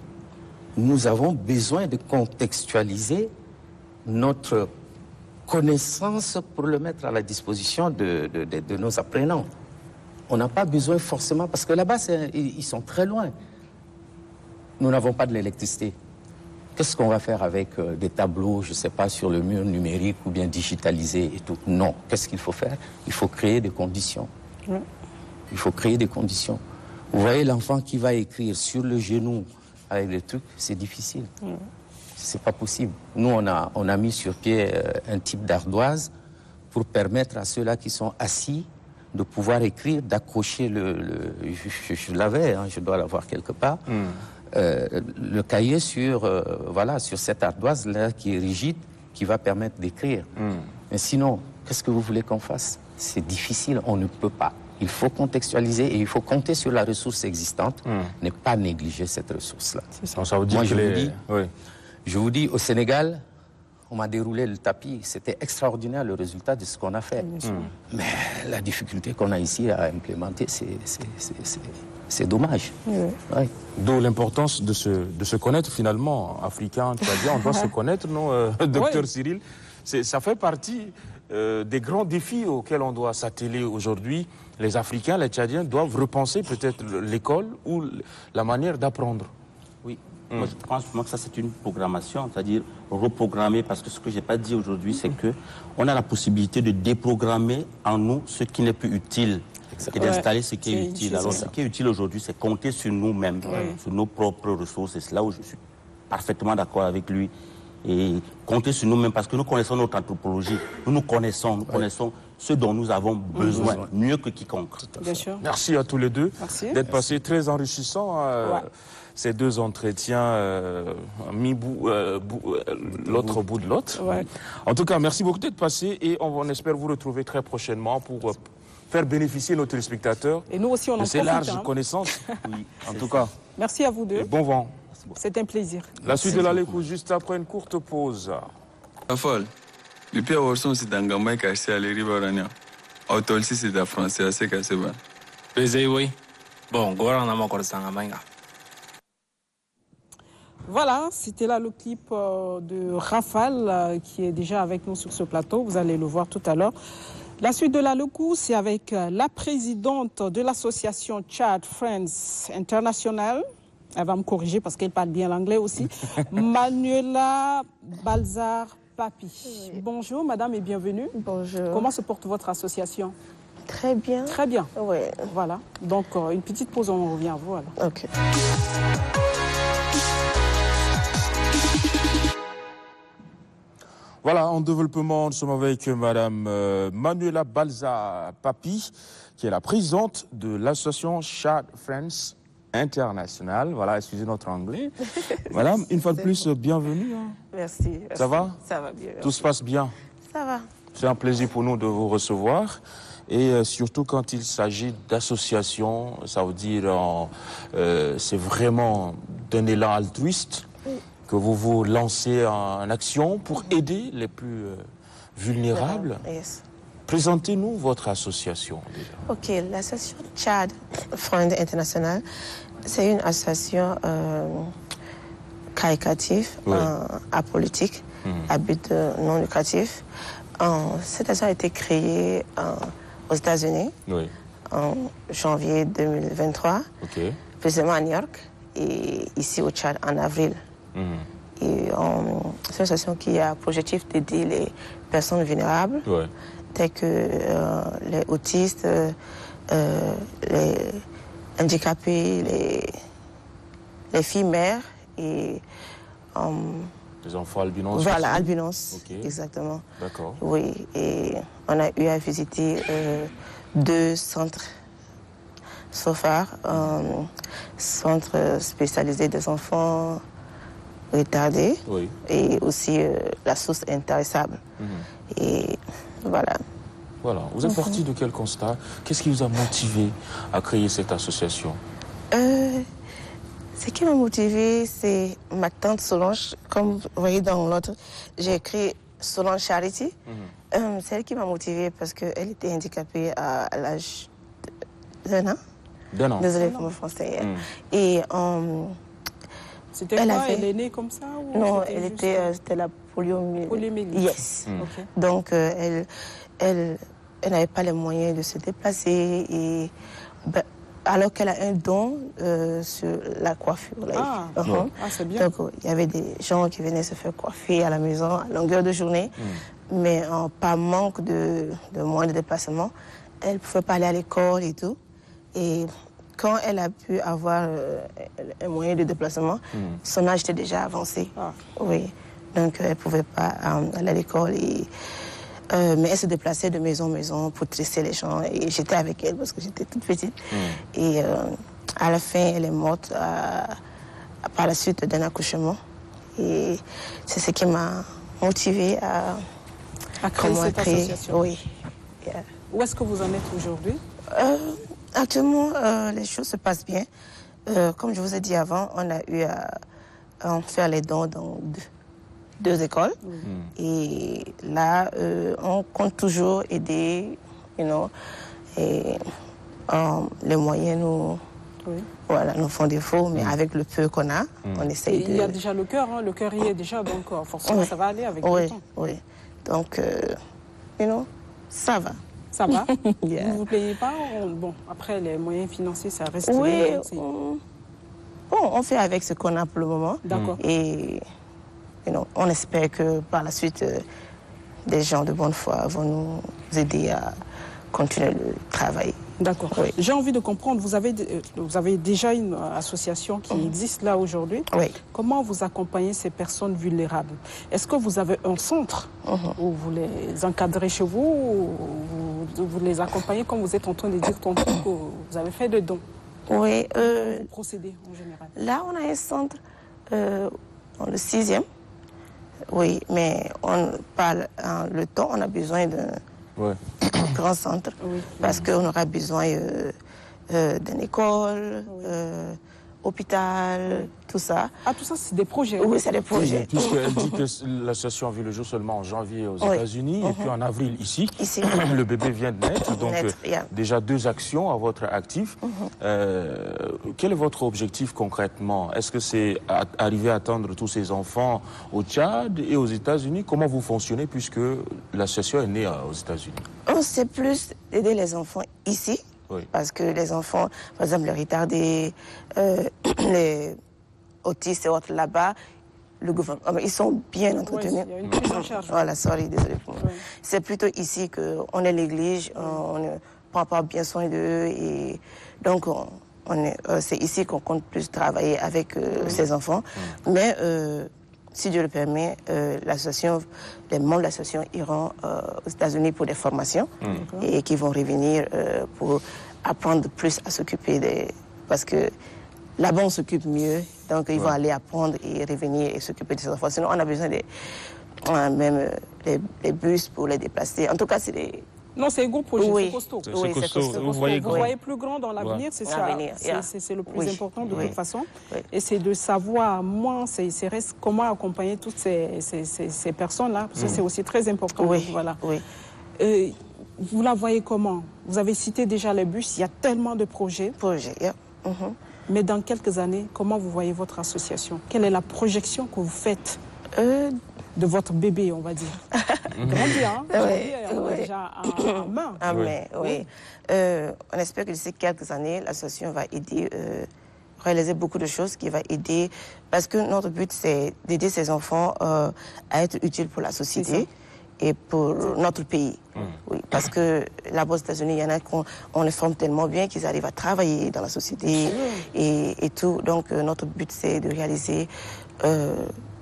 nous avons besoin de contextualiser notre connaissance pour le mettre à la disposition de nos apprenants. On n'a pas besoin forcément, parce que là-bas, ils sont très loin. Nous n'avons pas de l'électricité. Qu'est-ce qu'on va faire avec des tableaux, je ne sais pas, sur le mur numérique ou bien digitalisé et tout? Non. Qu'est-ce qu'il faut faire? Il faut créer des conditions. Ouais. Il faut créer des conditions. Vous voyez l'enfant qui va écrire sur le genou avec les trucs, c'est difficile. Ouais. c'est pas possible. Nous, on a mis sur pied un type d'ardoise pour permettre à ceux-là qui sont assis de pouvoir écrire, d'accrocher je l'avais, hein, je dois l'avoir quelque part, le cahier sur cette ardoise-là qui est rigide, qui va permettre d'écrire. Mais sinon, qu'est-ce que vous voulez qu'on fasse? C'est difficile, on ne peut pas. Il faut contextualiser et il faut compter sur la ressource existante, ne pas négliger cette ressource-là. Ça veut dire je vous dis, au Sénégal, on m'a déroulé le tapis. C'était extraordinaire le résultat de ce qu'on a fait. Mais la difficulté qu'on a ici à implémenter, c'est dommage. Ouais. D'où l'importance de se connaître finalement. Africain, Tchadien, on doit se connaître, non, docteur Cyril? Ça fait partie des grands défis auxquels on doit s'atteler aujourd'hui. Les Africains, les Tchadiens doivent repenser peut-être l'école ou la manière d'apprendre. Oui. Moi, je pense que ça, c'est une programmation, c'est-à-dire reprogrammer, parce que ce que je n'ai pas dit aujourd'hui, c'est qu'on a la possibilité de déprogrammer en nous ce qui n'est plus utile et d'installer ce qui est utile. Alors, ce qui est utile aujourd'hui, c'est compter sur nous-mêmes, sur nos propres ressources. Et c'est là où je suis parfaitement d'accord avec lui. Et compter sur nous-mêmes, parce que nous connaissons notre anthropologie. Nous connaissons ce dont nous avons besoin, mieux que quiconque. Bien sûr. Merci à tous les deux d'être passés, très enrichissant. Ces deux entretiens mis l'autre bout de l'autre. En tout cas, merci beaucoup d'être passés et on espère vous retrouver très prochainement pour faire bénéficier nos téléspectateurs et nous aussi, on en de ces profite, larges connaissances. En tout cas, merci à vous deux. Bon vent. C'est un plaisir. La suite de la Léco juste après une courte pause. Afol, depuis la version c'est dans Gambay caché à l'Iribarania. Autolsi c'est dans français, c'est cassé ban. Oui. Bon, Goran n'a pas encore ça en main. Voilà, c'était là le clip de Rafale qui est déjà avec nous sur ce plateau. Vous allez le voir tout à l'heure. La suite de la Léco, c'est avec la présidente de l'association Tchad Friends International. Elle va me corriger parce qu'elle parle bien l'anglais aussi. Manuela Balzar Papi. Oui. Bonjour madame et bienvenue. Bonjour. Comment se porte votre association? Très bien. Très bien. Oui. Voilà. Donc une petite pause, on revient à vous alors. Ok. Voilà, en développement, nous sommes avec madame Manuela Balzar Papi, qui est la présidente de l'association Tchad Friends International. Voilà, excusez notre anglais. Madame, une fois de plus, bienvenue. Hein. Merci. Ça va? Ça va bien. Tout se passe bien? Ça va. C'est un plaisir pour nous de vous recevoir. Et surtout quand il s'agit d'associations, ça veut dire c'est vraiment d'un élan altruiste que vous vous lancez en action pour aider les plus vulnérables. Yes. Présentez-nous votre association déjà. Ok, l'association Tchad Friends International, c'est une association caritative, apolitique, à but non lucratif. Cette association a été créée aux États-Unis en janvier 2023, précisément à New York, et ici au Tchad en avril. Et c'est une association qui a pour objectif d'aider les personnes vulnérables, telles que les autistes, les handicapés, les filles mères et les enfants albinos. Voilà, albinos, exactement. D'accord. Oui, et on a eu à visiter 2 centres SOFAR, centre spécialisé des enfants retardés, et aussi la source intarissable. Et voilà. Voilà. Vous êtes parti de quel constat? Qu'est-ce qui vous a motivé à créer cette association? Ce qui m'a motivé, c'est ma tante Solange. Comme vous voyez dans l'autre, j'ai écrit Solange Charity. C'est elle qui m'a motivée parce qu'elle était handicapée à l'âge d'1 an. Désolée pour mon français. Et c'était quoi? Elle est née comme ça ou non, c'était la poliomyélite. Yes. Donc, elle n'avait pas les moyens de se déplacer et alors qu'elle a un don sur la coiffure. C'est bien. Donc, il y avait des gens qui venaient se faire coiffer à la maison à longueur de journée, mais par manque de moyens de déplacement, elle ne pouvait pas aller à l'école et tout. Et quand elle a pu avoir un moyen de déplacement, son âge était déjà avancé. Ah. Oui. Donc, elle ne pouvait pas aller à l'école. Mais elle se déplaçait de maison en maison pour tresser les champs. Et j'étais avec elle parce que j'étais toute petite. Et à la fin, elle est morte par la suite d'un accouchement. Et c'est ce qui m'a motivée à créer cette association. Oui. Yeah. Où est-ce que vous en êtes aujourd'hui? Actuellement, les choses se passent bien. Comme je vous ai dit avant, on a eu à faire les dons dans deux écoles. Et là, on compte toujours aider, et les moyens nous font défaut, mais avec le peu qu'on a, on essaye de... Il y a déjà le cœur, le cœur y est déjà, donc forcément ça va aller avec le temps. Oui, donc, ça va. Ça va. Yeah. Vous ne vous plaignez pas? Bon, après, les moyens financiers, ça reste... Oui, on fait avec ce qu'on a pour le moment. D'accord. Et on espère que par la suite, des gens de bonne foi vont nous aider à continuer le travail. D'accord. Oui. J'ai envie de comprendre, vous avez déjà une association qui existe là aujourd'hui. Oui. Comment vous accompagnez ces personnes vulnérables? Est-ce que vous avez un centre où vous les encadrez chez vous, ou vous les accompagnez comme vous êtes en train de dire tantôt que vous avez fait des dons? Oui. Comment vous procédez en général? Là, on a un centre dans le 6e. Oui, mais par le temps, on a besoin d'un grand centre, parce qu'on aura besoin d'une école, hôpital, tout ça. Ah, tout ça, c'est des projets? Oui, c'est des projets. Puisqu'elle dit que l'association a vu le jour seulement en janvier aux États-Unis, et puis en avril ici. Le bébé vient de naître, donc déjà 2 actions à votre actif. Quel est votre objectif concrètement? Est-ce que c'est arriver à atteindre tous ces enfants au Tchad et aux États-Unis? Comment vous fonctionnez puisque l'association est née aux États-Unis? C'est plus d'aider les enfants ici. Oui. Parce que les enfants, par exemple les retardés, les autistes et autres là-bas, le gouvernement, ils sont bien entretenus. Il y a une prise en charge. Voilà, sorry, désolé pour moi. C'est plutôt ici qu'on les néglige, on ne prend pas bien soin d'eux. Et donc, c'est ici qu'on compte plus travailler avec ces enfants. Mais si Dieu le permet, les membres de l'association iront aux États-Unis pour des formations et qui vont revenir pour apprendre plus à s'occuper des... Parce que là-bas, on s'occupe mieux, donc ils vont aller apprendre et revenir et s'occuper de ces enfants. Sinon, on a besoin même des bus pour les déplacer. En tout cas, c'est des... Non, c'est un gros projet, c'est costaud. Oui, c'est costaud. Vous voyez plus grand dans l'avenir, c'est ça. C'est le plus important de toute façon. Et c'est de savoir, comment accompagner toutes ces personnes-là, parce que c'est aussi très important. Voilà. Vous la voyez comment? Vous avez cité déjà les bus, il y a tellement de projets. Mais dans quelques années, comment vous voyez votre association? Quelle est la projection que vous faites de votre bébé, on va dire? Grandir, hein? Déjà en main. On espère que d'ici quelques années, l'association va aider, réaliser beaucoup de choses qui va aider, parce que notre but, c'est d'aider ces enfants à être utiles pour la société et pour notre pays. Oui, parce que là-bas aux États-Unis, il y en a qu'on les forme tellement bien qu'ils arrivent à travailler dans la société et tout. Donc, notre but, c'est de réaliser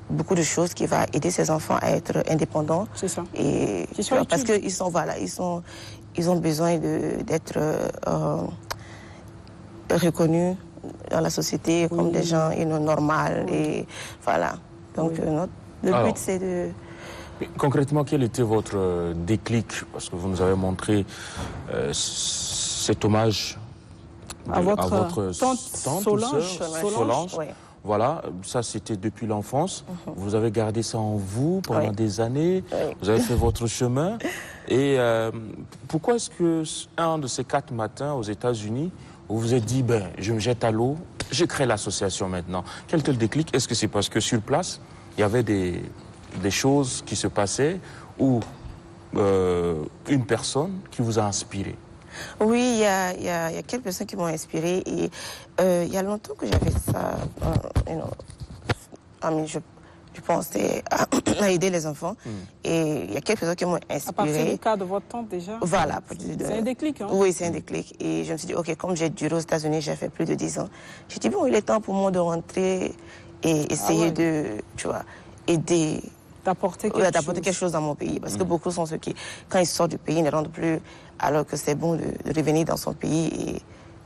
beaucoup de choses qui vont aider ces enfants à être indépendants. C'est ça. Et parce qu'ils ont besoin d'être reconnus dans la société comme des gens normaux. Et voilà. Donc, le but, c'est de... Concrètement, quel était votre déclic? Parce que vous nous avez montré cet hommage à votre tante Solange. Voilà, ça c'était depuis l'enfance. Vous avez gardé ça en vous pendant des années. Vous avez fait votre chemin. Et pourquoi est-ce que un de ces 4 matins aux États-Unis, vous vous êtes dit, je me jette à l'eau, je crée l'association maintenant? Quel était le déclic? Est-ce que c'est parce que sur place, il y avait des choses qui se passaient ou une personne qui vous a inspiré? Oui, il y a quelques personnes qui m'ont inspiré. Et il y a longtemps que j'avais ça. je pensais à aider les enfants. Et il y a quelques personnes qui m'ont inspiré. À partir du cas de votre tante déjà. Voilà. C'est un déclic, hein? Oui, c'est un déclic. Et je me suis dit, ok, comme j'ai duré aux États-Unis, j'ai fait plus de 10 ans. J'ai dit, bon, il est temps pour moi de rentrer et essayer de, tu vois, aider. D'apporter quelque chose dans mon pays. Parce que beaucoup sont ceux qui, quand ils sortent du pays, ne rentrent plus, alors que c'est bon de revenir dans son pays et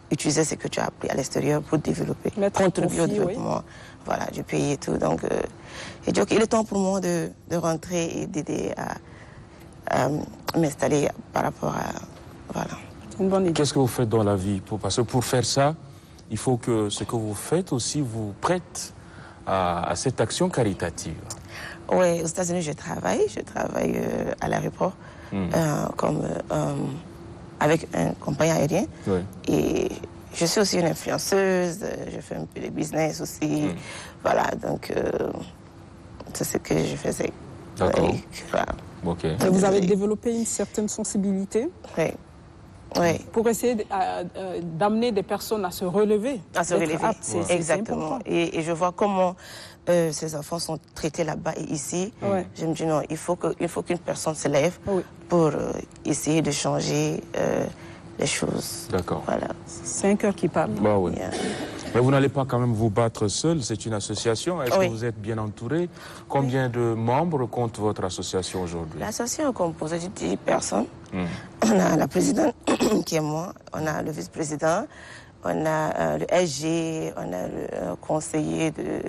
utiliser ce que tu as appris à l'extérieur pour développer, contribuer au développement du pays et tout. Donc, j'ai dit, ok, il est temps pour moi de rentrer et d'aider à m'installer par rapport à... Voilà. Une bonne idée. Qu'est-ce que vous faites dans la vie? Parce que pour faire ça, il faut que ce que vous faites aussi vous prête à cette action caritative. Oui, aux États-Unis, je travaille à l'aéroport avec un compagnie aérien. Oui. Et je suis aussi une influenceuse, je fais un peu de business aussi. Voilà, donc c'est ce que je faisais. D'accord. Okay. Et vous avez développé une certaine sensibilité. Oui. Oui. Pour essayer d'amener des personnes à se relever. À se relever, exactement. Et je vois comment ces enfants sont traités là-bas et ici. Je me dis non, il faut qu'une personne se lève pour essayer de changer les choses. D'accord. Voilà. C'est un cœur qui parle. Bah oui. Mais vous n'allez pas quand même vous battre seul, c'est une association. Est-ce que vous êtes bien entouré? Combien de membres compte votre association aujourd'hui? L'association est composée de 10 personnes. On a la présidente qui est moi, on a le vice-président, on a le SG, on a le conseiller de...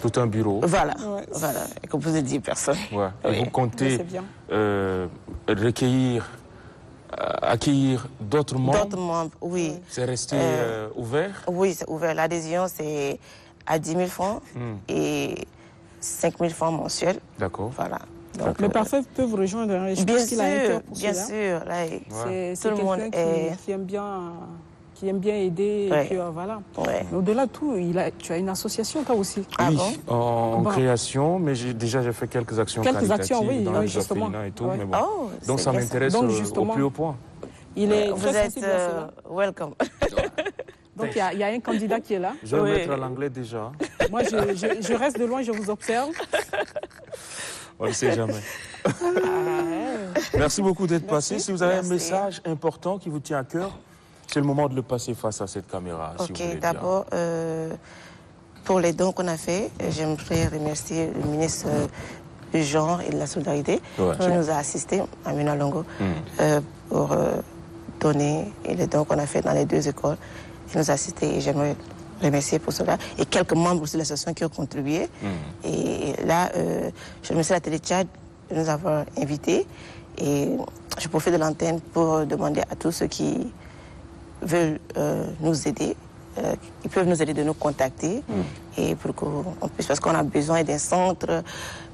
Tout un bureau. Voilà, voilà, composé de 10 personnes. Ouais. Et vous comptez accueillir d'autres membres? D'autres membres, oui. C'est resté ouvert? Oui, c'est ouvert. L'adhésion, c'est à 10 000 francs et 5 000 francs mensuels. D'accord. Voilà. Donc, le parfait peut vous rejoindre. Je pense qu'il a un cœur pour bien cela. sûr. C'est quelqu'un qui aime bien aider. Et puis, voilà. Au-delà de tout, tu as une association, toi aussi. Oui, en création, mais j'ai fait quelques actions caritatives dans la orphelinat et tout. Mais bon. Donc ça m'intéresse au plus haut point. Il est vous êtes welcome. Donc il y a un candidat qui est là. Je vais mettre à l'anglais déjà. Moi, je reste de loin, je vous observe. On ne sait jamais. Merci beaucoup d'être passé. Si vous avez un message important qui vous tient à cœur, c'est le moment de le passer face à cette caméra. Ok, d'abord, pour les dons qu'on a fait, j'aimerais remercier le ministre du Genre et de la Solidarité qui nous a assistés, Amina Longo, pour donner les dons qu'on a fait dans les 2 écoles. Il nous a assistés et j'aimerais remercier pour cela. Et quelques membres aussi de l'association qui ont contribué. Et là, je remercie la Télé Tchad de nous avoir invités. Et je profite de l'antenne pour demander à tous ceux qui veulent nous aider, ils peuvent nous aider de nous contacter et pour qu'on puisse, parce qu'on a besoin d'un centre,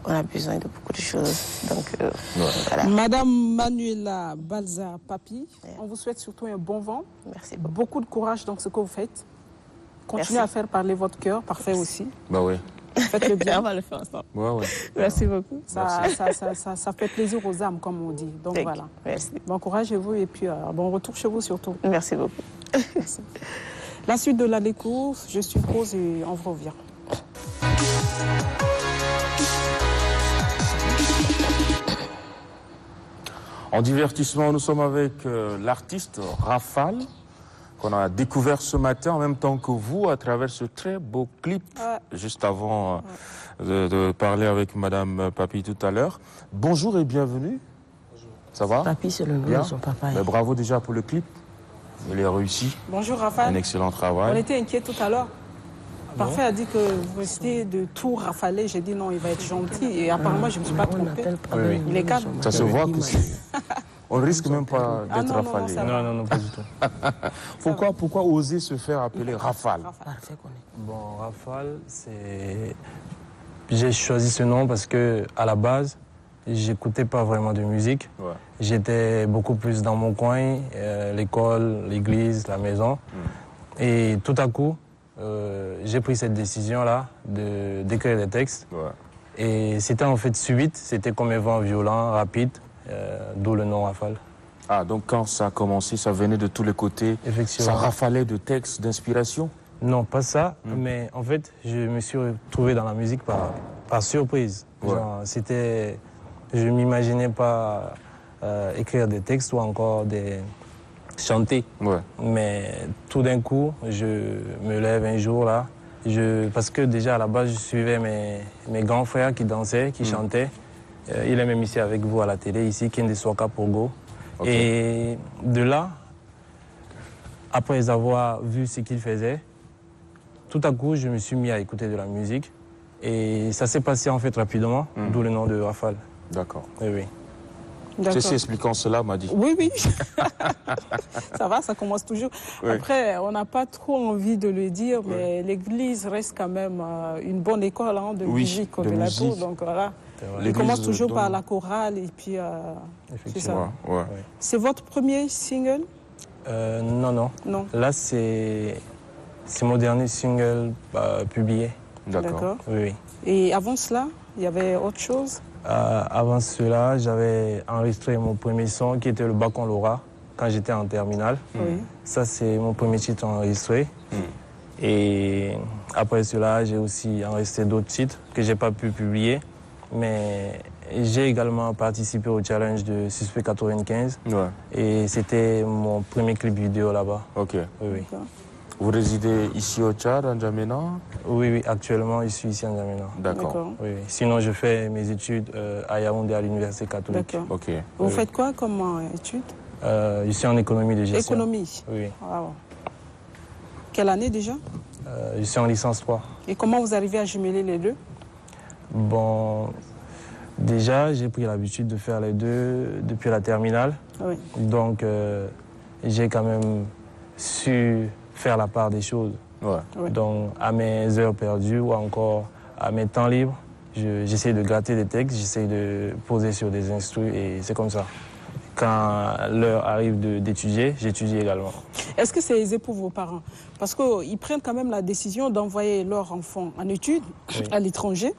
on a besoin de beaucoup de choses. Donc, voilà. Madame Manuela Balza Papi, on vous souhaite surtout un bon vent. Merci beaucoup. Beaucoup de courage dans ce que vous faites. Continuez à faire parler votre cœur, parfait aussi. Bah oui. Faites-le bien. On va le faire ensemble. Ouais. Merci beaucoup. Ça fait plaisir aux âmes, comme on dit. Donc voilà. Merci. Bon courage à vous et puis bon retour chez vous surtout. Merci beaucoup. Merci. La suite de la découvre, je suppose, et on vous revient. En divertissement, nous sommes avec l'artiste Rafale, qu'on a découvert ce matin en même temps que vous à travers ce très beau clip, juste avant de parler avec Madame Papi tout à l'heure. Bonjour et bienvenue. Bonjour. Ça va? Papi, c'est le nom de son papa. Mais bravo déjà pour le clip. Il est réussi. Bonjour Rafale. Un excellent travail. On était inquiets tout à l'heure. Parfait a dit que vous restez de tout rafaler. J'ai dit non, il va être gentil. Et apparemment, je ne me suis pas trompée. Oui. Il est calme. Ça se voit que on ne risque même pas d'être rafalé. Non, pas du tout. Pourquoi oser se faire appeler Rafale? Bon, Rafale, c'est... J'ai choisi ce nom parce que à la base, j'écoutais pas vraiment de musique. Ouais. J'étais beaucoup plus dans mon coin, l'école, l'église, la maison. Et tout à coup, j'ai pris cette décision-là d'écrire des textes. Ouais. Et c'était en fait subite, c'était comme un vent violent, rapide, d'où le nom Rafale. Ah, donc quand ça a commencé, ça venait de tous les côtés. Effectivement. Ça rafalait de textes, d'inspiration? Non, pas ça, mais en fait, je me suis retrouvé dans la musique par surprise. Ouais. Je ne m'imaginais pas écrire des textes ou encore chanter. Ouais. Mais tout d'un coup, je me lève un jour là, parce que déjà à la base, je suivais mes grands frères qui dansaient, qui chantaient. Il est même ici avec vous à la télé, ici, Kende Soka Pogo. Okay. Et de là, après avoir vu ce qu'il faisait, tout à coup, je me suis mis à écouter de la musique. Et ça s'est passé en fait rapidement, d'où le nom de Rafale. D'accord. Oui, oui. Ceci expliquant cela, m'a dit. Oui, oui. Ça va, ça commence toujours. Oui. Après, on n'a pas trop envie de le dire, mais l'église reste quand même une bonne école de musique comme de la tour. Donc voilà. Il commence toujours par la chorale et puis c'est ça. Ouais. C'est votre premier single? Non. Là, c'est mon dernier single publié. D'accord. Oui. Et avant cela, il y avait autre chose? Avant cela, j'avais enregistré mon premier son qui était le Bacon Laura quand j'étais en terminale. Oui. Ça, c'est mon premier titre enregistré. Et après cela, j'ai aussi enregistré d'autres titres que je n'ai pas pu publier. Mais j'ai également participé au challenge de Suspect 95. Ouais. Et c'était mon premier clip vidéo là-bas. Ok. Oui. Vous résidez ici au Tchad, en N'Djamena? Oui, actuellement, je suis ici en N'Djamena. D'accord. Oui. Sinon, je fais mes études à Yaoundé, à l'Université catholique. D'accord. Ok. Vous faites quoi comme études? Je suis en économie de gestion. Économie? Oui. Wow. Quelle année déjà? Je suis en licence 3. Et comment vous arrivez à jumeler les deux? Bon, déjà, j'ai pris l'habitude de faire les deux depuis la terminale. Oui. Donc, j'ai quand même su faire la part des choses. Ouais. Donc, à mes heures perdues ou encore à mes temps libres, j'essaie de gratter des textes, j'essaie de poser sur des instrus et c'est comme ça. Quand l'heure arrive d'étudier, j'étudie également. Est-ce que c'est aisé pour vos parents? Parce qu'ils prennent quand même la décision d'envoyer leur enfant en études à l'étranger.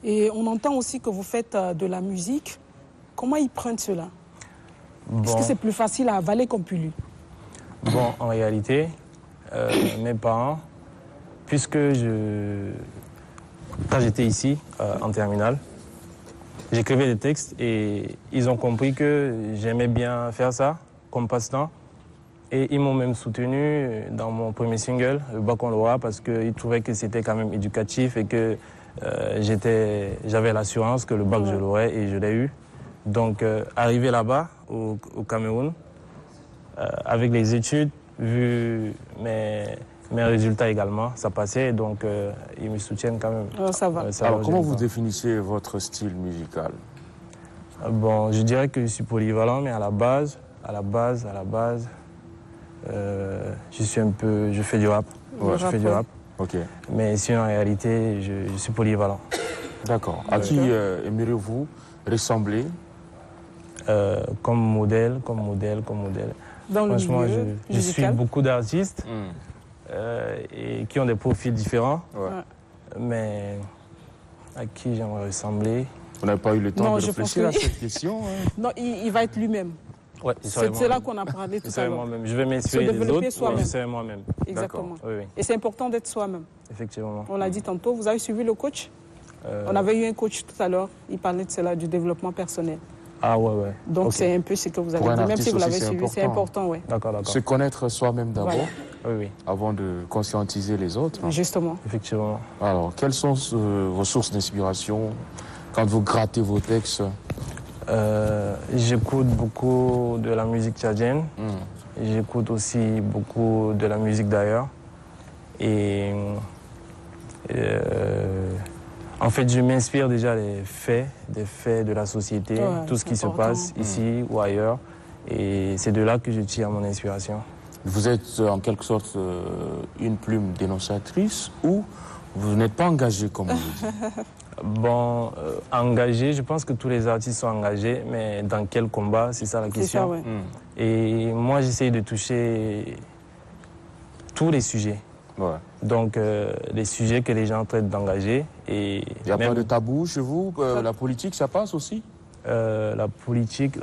Et on entend aussi que vous faites de la musique. Comment ils prennent cela? Est-ce que c'est plus facile à avaler qu'on Pulu? Bon, en réalité, mes parents, puisque quand j'étais ici, en terminale, j'écrivais des textes et ils ont compris que j'aimais bien faire ça comme passe-temps. Et ils m'ont même soutenu dans mon premier single, le Bacon Laura, parce qu'ils trouvaient que c'était quand même éducatif et que j'avais l'assurance que le bac je l'aurais et je l'ai eu. Donc arrivé là-bas, au Cameroun, avec les études, vu mes résultats également, ça passait, donc ils me soutiennent quand même. Alors, ça va. Alors comment vous définissez votre style musical? Bon, je dirais que je suis polyvalent, mais à la base, je fais du rap. Ouais. Je fais du rap. Ok. Mais sinon, en réalité, je suis polyvalent. D'accord. À qui aimeriez-vous ressembler? Comme modèle. Dans le Franchement, milieu je suis beaucoup d'artistes et qui ont des profils différents. Ouais. Mais à qui j'aimerais ressembler? Vous n'avez pas eu le temps de réfléchir à cette question? Non, il va être lui-même. Ouais, c'est là qu'on a parlé tout à l'heure. Moi-même. Je vais m'inspirer des autres, je serai moi-même. Exactement. Oui. Et c'est important d'être soi-même. Effectivement. On l'a dit tantôt, vous avez suivi le coach? On avait eu un coach tout à l'heure, il parlait de cela, du développement personnel. Ah ouais. Donc c'est un peu ce que vous avez dit, même si vous l'avez suivi, c'est important. Ouais. D'accord. Se connaître soi-même d'abord, oui. avant de conscientiser les autres. Justement. Effectivement. Alors, quelles sont vos sources d'inspiration quand vous grattez vos textes? J'écoute beaucoup de la musique tchadienne. J'écoute aussi beaucoup de la musique d'ailleurs. Et en fait, je m'inspire déjà des faits de la société, tout ce qui se passe ici ou ailleurs. Et c'est de là que je tire mon inspiration. Vous êtes en quelque sorte une plume dénonçatrice ou vous n'êtes pas engagé comme on le dit? Bon, engagé, je pense que tous les artistes sont engagés, mais dans quel combat, c'est ça la question. Ça, ouais. Et moi, j'essaye de toucher tous les sujets. Ouais. Donc, les sujets que les gens traitent d'engagés. Il n'y a pas de tabou chez vous? La politique, ça passe aussi? La politique,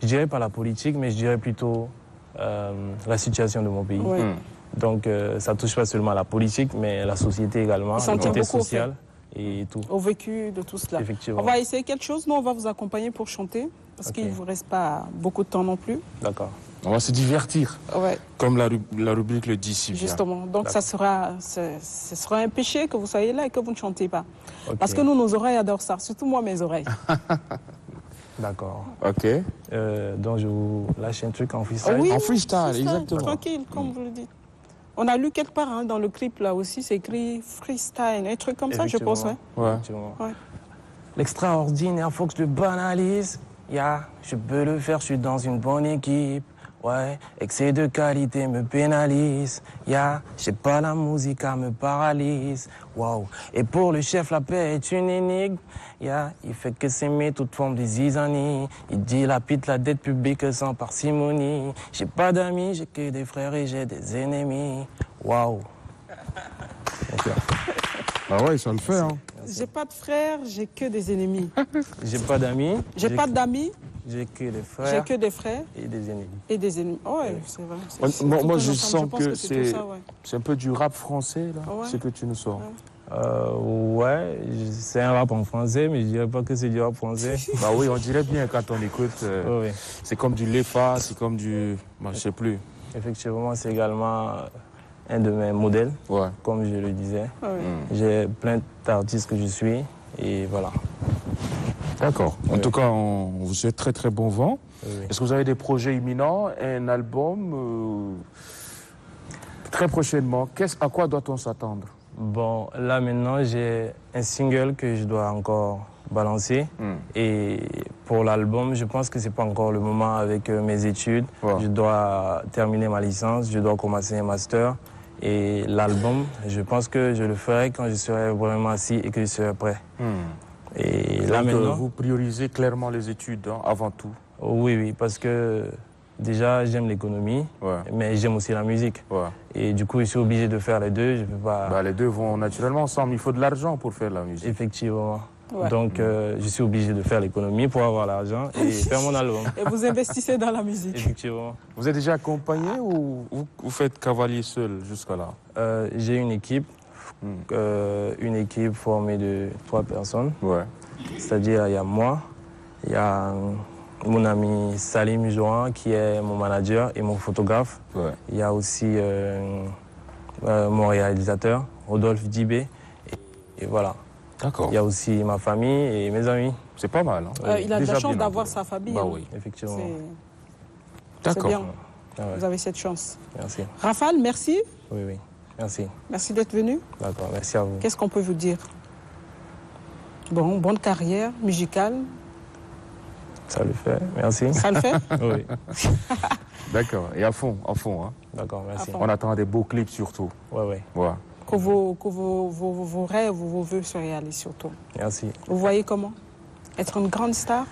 je dirais pas la politique, mais je dirais plutôt la situation de mon pays. Ouais. Donc, ça touche pas seulement la politique, mais la société également, la sociale. et tout. Au vécu de tout cela. Effectivement. On va essayer quelque chose. Nous, on va vous accompagner pour chanter. Parce qu'il ne vous reste pas beaucoup de temps non plus. D'accord. On va se divertir. Ouais. Comme la rubrique le dit si bien. Justement. Donc, ce sera un péché que vous soyez là et que vous ne chantez pas. Okay. Parce que nous, nos oreilles adorent ça. Surtout moi, mes oreilles. D'accord. Ok. Donc, je vous lâche un truc en freestyle. Oui, en freestyle, exactement. Tranquille, comme vous le dites. On a lu quelque part dans le clip, là aussi, c'est écrit freestyle, un truc comme ça, je pense. Ouais. Ouais. L'extraordinaire, faut que je le banalise. Je peux le faire, je suis dans une bonne équipe. Ouais, excès de qualité me pénalise. J'ai pas la musique, me paralyse. Wow. Et pour le chef, la paix est une énigme. Il fait que s'aimer toute forme de zizanie. Il dilapide la dette publique sans parcimonie. J'ai pas d'amis, j'ai que des frères et j'ai des ennemis. Waouh. Ah ouais, ça le fait, hein. J'ai pas de frères, j'ai que des ennemis. J'ai pas d'amis. J'ai pas d'amis. J'ai que des frères. J'ai que des frères. Et des ennemis. Et des ennemis. Oh ouais, c'est vrai. Moi, je sens que c'est ça, ouais. un peu du rap français, là, ce que tu nous sors. Ouais, c'est un rap en français, mais je dirais pas que c'est du rap français. Bah oui, on dirait bien quand on écoute. Oui. C'est comme du Lefa, c'est comme du... Bah, je sais plus. Effectivement, c'est également un de mes modèles, comme je le disais. J'ai plein d'artistes que je suis, et voilà. D'accord. En tout cas, on vous souhaite très très bon vent. Est-ce que vous avez des projets imminents, un album très prochainement? À quoi doit-on s'attendre? Bon, là maintenant, j'ai un single que je dois encore balancer. Et pour l'album, je pense que c'est pas encore le moment avec mes études. Je dois terminer ma licence, je dois commencer un master. Et l'album, je pense que je le ferai quand je serai vraiment assis et que je serai prêt. Et là maintenant, vous priorisez clairement les études, hein, avant tout? Oui, parce que déjà j'aime l'économie, mais j'aime aussi la musique. Et du coup, je suis obligé de faire les deux. Je peux pas... Bah, les deux vont naturellement ensemble. Il faut de l'argent pour faire la musique. Effectivement. Donc, je suis obligé de faire l'économie pour avoir l'argent et faire mon album. Et vous investissez dans la musique? Effectivement. Vous êtes déjà accompagné ou vous faites cavalier seul jusqu'à là? J'ai une équipe formée de 3 personnes. C'est-à-dire, il y a moi, il y a mon ami Salim Jouan qui est mon manager et mon photographe. Il y a aussi mon réalisateur, Rodolphe Dibé. Et voilà. D'accord. Il y a aussi ma famille et mes amis. C'est pas mal. Hein? Il a de la chance d'avoir sa famille. Bah oui, effectivement. C'est bien. Vous avez cette chance. Merci. Rafal, merci. Oui, merci. Merci d'être venu. D'accord, merci à vous. Qu'est-ce qu'on peut vous dire? Bon, bonne carrière musicale. Ça le fait, merci. Ça le fait? Oui. D'accord, et à fond, hein? D'accord, merci. On attend des beaux clips surtout. Oui. Que vos rêves, vos vœux se réalisent surtout. Merci. Vous voyez comment? Être une grande star?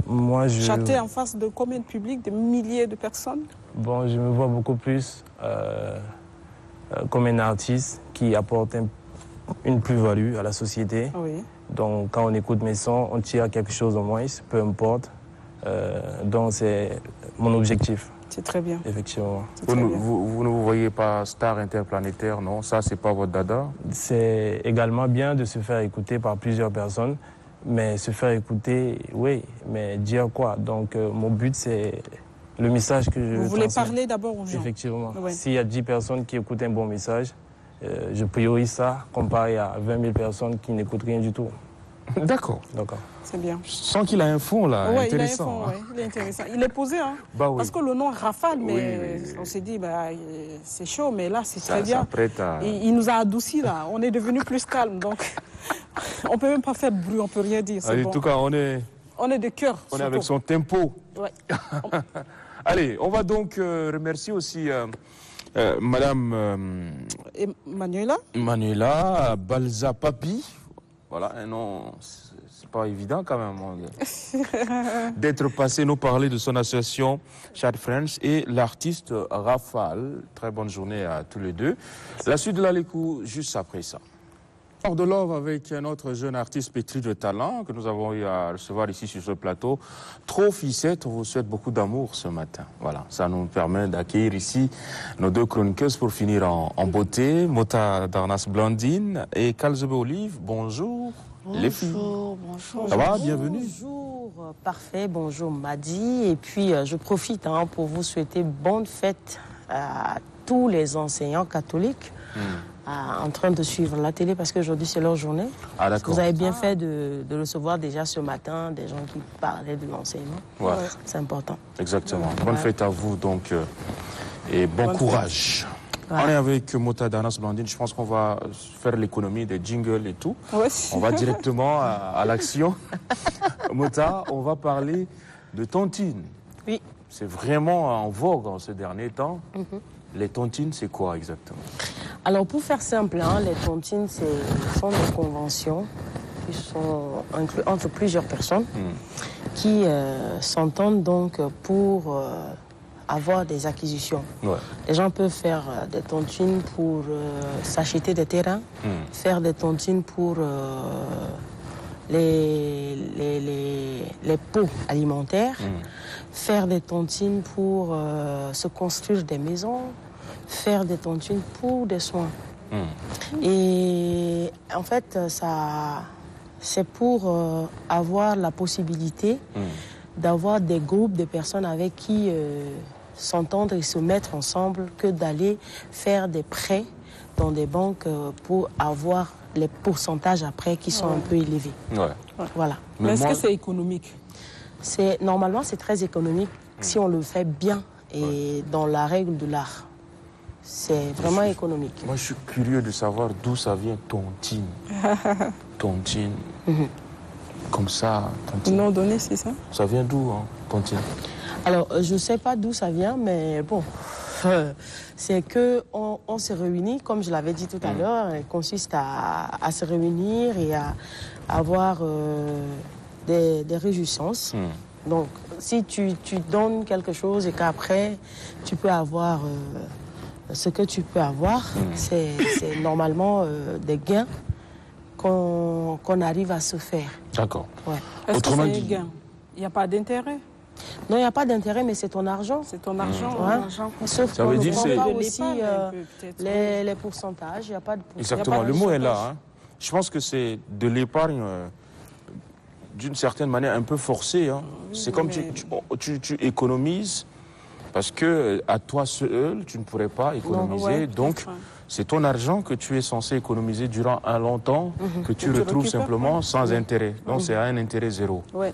Moi, chanter en face de combien de public? De milliers de personnes? Bon, je me vois beaucoup plus comme un artiste qui apporte une plus-value à la société. Donc, quand on écoute mes sons, on tire quelque chose au moins, peu importe. Donc, c'est mon objectif. C'est très bien. Effectivement. Vous ne vous voyez pas star interplanétaire, non? Ça, c'est pas votre dada? C'est également bien de se faire écouter par plusieurs personnes. Mais se faire écouter, oui, mais dire quoi? Donc, mon but, c'est le message que je... Vous voulez parler d'abord aux gens? Effectivement. S'il y a 10 personnes qui écoutent un bon message, je priorise ça comparé à 20 000 personnes qui n'écoutent rien du tout. D'accord. C'est bien. Je sens qu'il a un fond, là, intéressant. Il est intéressant. Il est posé, hein? Parce que le nom Rafal, mais on s'est dit, c'est chaud, mais là, c'est très bien. Il nous a adouci, là. On est devenu plus calme, donc on ne peut même pas faire de bruit, on ne peut rien dire. En tout cas, on est de cœur. On est avec son tempo. Allez, on va donc remercier aussi Madame Manuela Balza Papi. Voilà, un nom, c'est pas évident quand même d'être passé nous parler de son association Chad Friends et l'artiste Rafal. Très bonne journée à tous les deux. La suite de la Lécou, juste après ça. Hors de Love avec notre jeune artiste pétri de talent que nous avons eu à recevoir ici sur ce plateau. Trop Ficette, on vous souhaite beaucoup d'amour ce matin. Voilà, ça nous permet d'accueillir ici nos deux chroniqueuses pour finir en beauté. Mota Darnas Blandine et Kalzebe Olive, bonjour. Les filles. Bonjour. Ça va, bienvenue. Bonjour, parfait, bonjour Madi. Et puis je profite pour vous souhaiter bonne fête à tous les enseignants catholiques. En train de suivre la télé parce qu'aujourd'hui c'est leur journée. Ah, d'accord. Vous avez bien fait de recevoir déjà ce matin des gens qui parlaient de l'enseignement. Ouais. C'est important. Exactement. Bonne fête à vous donc et bon courage. Ouais. On est avec Mota Darnas Blandine. Je pense qu'on va faire l'économie des jingles et tout. Ouais. On va directement à l'action. Mota, on va parler de tontines. Oui. C'est vraiment en vogue en ces derniers temps. Les tontines, c'est quoi exactement? Alors pour faire simple, les tontines sont des conventions qui sont incluses entre plusieurs personnes qui s'entendent donc pour avoir des acquisitions. Ouais. Les gens peuvent faire des tontines pour s'acheter des terrains, faire des tontines pour les pots alimentaires, faire des tontines pour se construire des maisons, faire des tontines pour des soins. Et en fait, c'est pour avoir la possibilité d'avoir des groupes de personnes avec qui s'entendre et se mettre ensemble que d'aller faire des prêts dans des banques pour avoir les pourcentages après qui sont un peu élevés. Ouais. Voilà. Mais est-ce que c'est économique? Normalement, c'est très économique si on le fait bien et dans la règle de l'art. C'est vraiment économique. Moi, je suis curieux de savoir d'où ça vient, tontine. Tontine. Comme ça, tontine. Nom donné, c'est ça? Ça vient d'où, tontine? Alors, je ne sais pas d'où ça vient, mais bon, c'est qu'on se réunit, comme je l'avais dit tout à l'heure, il consiste à se réunir et à avoir des réjouissances. Donc, si tu donnes quelque chose et qu'après, tu peux avoir ce que tu peux avoir, c'est normalement des gains qu'on arrive à se faire. D'accord. Ouais. Est-ce que c'est un gain? Il n'y a pas d'intérêt? Non, il n'y a pas d'intérêt, mais c'est ton argent. C'est ton argent. Sauf ça veut dire qu'on ne c'est prend pas aussi les pourcentages. Il n'y a pas de pourcentage. Exactement, le mot est là. Je pense que c'est de l'épargne d'une certaine manière un peu forcée. C'est comme tu économises parce que à toi seul, tu ne pourrais pas économiser. Donc, c'est ton argent que tu es censé économiser durant un long temps que tu retrouves simplement sans intérêt. Donc, c'est à un intérêt zéro. Ouais.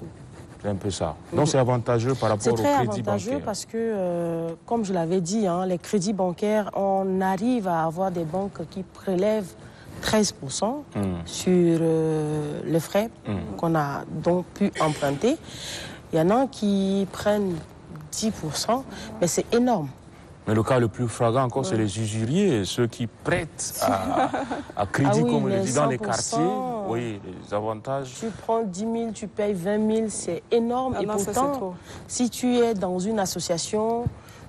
C'est un peu ça. Donc, c'est avantageux par rapport au crédit bancaire. C'est très avantageux parce que, comme je l'avais dit, les crédits bancaires, on arrive à avoir des banques qui prélèvent 13% sur les frais qu'on a donc pu emprunter. Il y en a qui prennent 10%, mais c'est énorme. Mais le cas le plus flagrant encore, c'est les usuriers, ceux qui prêtent à crédit, comme on le dit, dans les quartiers. Oui, les avantages. Tu prends 10 000, tu payes 20 000, c'est énorme. Et pourtant, si tu es dans une association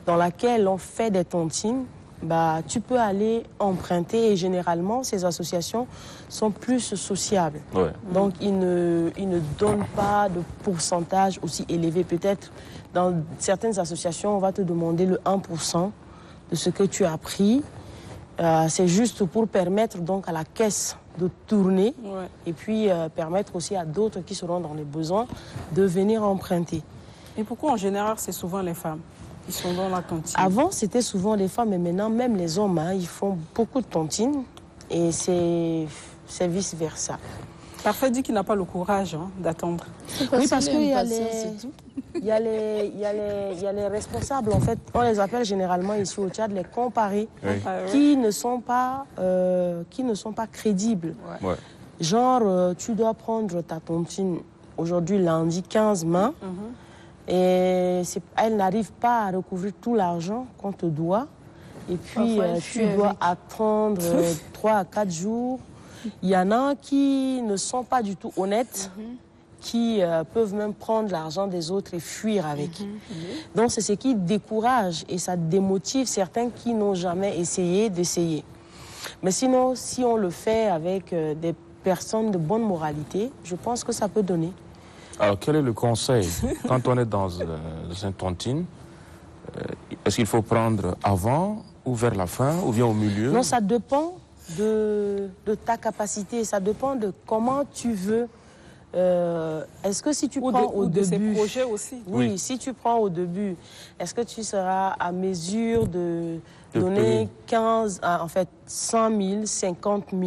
dans laquelle on fait des tontines, tu peux aller emprunter et généralement, ces associations sont plus sociables. Ouais. Donc, ils ne donnent pas de pourcentage aussi élevé. Peut-être dans certaines associations, on va te demander le 1% de ce que tu as pris. C'est juste pour permettre donc à la caisse de tourner et puis permettre aussi à d'autres qui seront dans les besoins de venir emprunter. Et pourquoi en général c'est souvent les femmes qui sont dans la tontine? Avant c'était souvent les femmes, mais maintenant même les hommes, ils font beaucoup de tontines et c'est vice-versa. Parfait dit qu'il n'a pas le courage d'attendre. Oui, parce qu'il y a les responsables, en fait, on les appelle généralement ici au Tchad les comparés, qui ne sont pas crédibles. Ouais. Genre, tu dois prendre ta tontine aujourd'hui, lundi 15 mai, et elle n'arrive pas à recouvrir tout l'argent qu'on te doit. Et puis, tu dois attendre 3 à 4 jours. Il y en a qui ne sont pas du tout honnêtes, qui peuvent même prendre l'argent des autres et fuir avec. Donc c'est ce qui décourage et ça démotive certains qui n'ont jamais essayé d'essayer. Mais sinon, si on le fait avec des personnes de bonne moralité, je pense que ça peut donner. Alors, quel est le conseil quand on est dans une tontine? Est-ce qu'il faut prendre avant ou vers la fin ou bien au milieu? Non, ça dépend de ta capacité, ça dépend de comment tu veux. Est-ce que si tu prends au début... de ces projets aussi. Oui, si tu prends au début, est-ce que tu seras à mesure de donner 100 000, 50 000,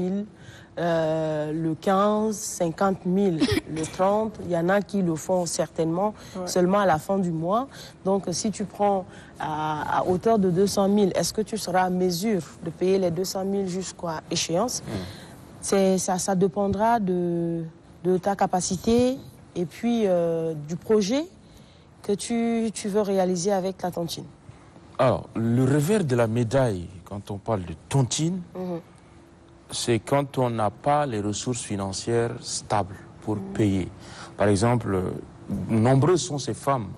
le 15, 50 000, le 30, il y en a qui le font certainement seulement à la fin du mois. Donc si tu prends à hauteur de 200 000, est-ce que tu seras à mesure de payer les 200 000 jusqu'à échéance? Ça dépendra de ta capacité et puis du projet que tu veux réaliser avec ta tontine. Alors, le revers de la médaille, quand on parle de tontine, c'est quand on n'a pas les ressources financières stables pour payer. Par exemple, nombreuses sont ces femmes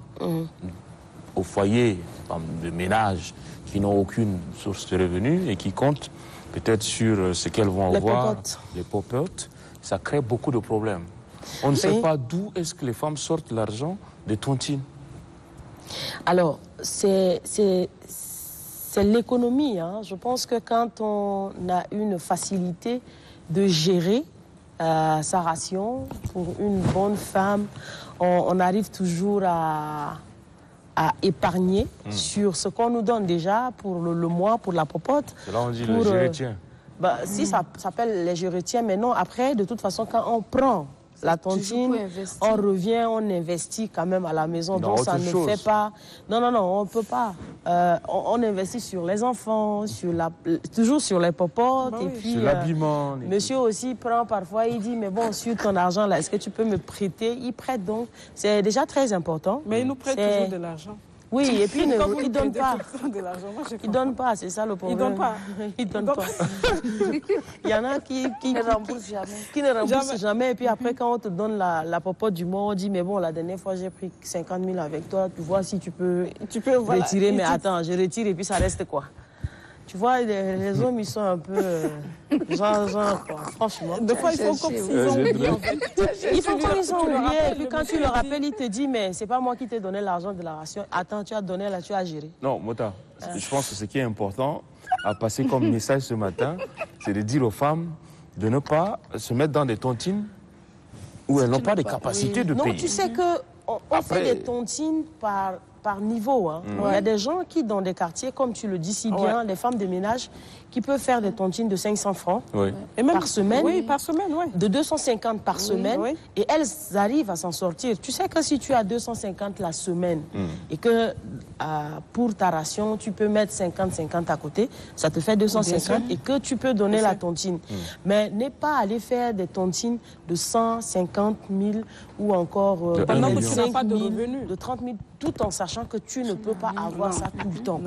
au foyer, femmes de ménage, qui n'ont aucune source de revenus et qui comptent peut-être sur ce qu'elles vont avoir, les popotes. Ça crée beaucoup de problèmes. On ne sait pas d'où est-ce que les femmes sortent l'argent des tontines. Alors, c'est l'économie. Hein. Je pense que quand on a une facilité de gérer sa ration, pour une bonne femme, on arrive toujours à épargner sur ce qu'on nous donne déjà pour le mois, pour la popote. Là, on dit le je retiens. Si ça s'appelle les je retiens, mais non, après, de toute façon, quand on prend la tontine, on revient, on investit quand même à la maison. Donc ça ne fait pas... Non, on ne peut pas. On investit sur les enfants, toujours sur les popotes. Et puis, sur l'habillement. Monsieur aussi prend parfois, il dit, mais bon, sur ton argent, là, est-ce que tu peux me prêter? Il prête donc. C'est déjà très important. Mais il nous prête toujours de l'argent. Oui, et puis il ne donne pas. Il ne donne pas, c'est ça le problème. Il ne donne pas. Il donne pas. Il y en a qui ne remboursent jamais. Et puis après, quand on te donne la popote du mois, on dit, mais bon, la dernière fois, j'ai pris 50 000 avec toi. Tu vois si tu peux retirer. Mais attends, je retire et puis ça reste quoi? Tu vois, les hommes, ils sont un peu... genre quoi, franchement. Des fois, ils font comme s'ils ont oublié, en fait. Ils font comme ils ont oublié. Et puis quand tu le rappelles, il te dit, mais c'est pas moi qui t'ai donné l'argent de la ration. Attends, tu as donné, là, tu as géré. Non, Mota, je pense que ce qui est important à passer comme message ce matin, c'est de dire aux femmes de ne pas se mettre dans des tontines où elles n'ont pas de capacité de payer. Non, tu sais qu'on fait des tontines par niveau. Hein. Il y a des gens qui, dans des quartiers, comme tu le dis si bien, les femmes de ménage, qui peuvent faire des tontines de 500 francs et même, par semaine. Oui, par semaine, de 250 par semaine. Et elles arrivent à s'en sortir. Tu sais que si tu as 250 la semaine et que pour ta ration, tu peux mettre 50-50 à côté, ça te fait 250 et que tu peux donner la tontine. Mais n'est pas aller faire des tontines de 150 000 ou encore de 5 000, tu n'as pas de revenus. De 30 000, tout en sachant que tu ne peux pas avoir ça tout le temps.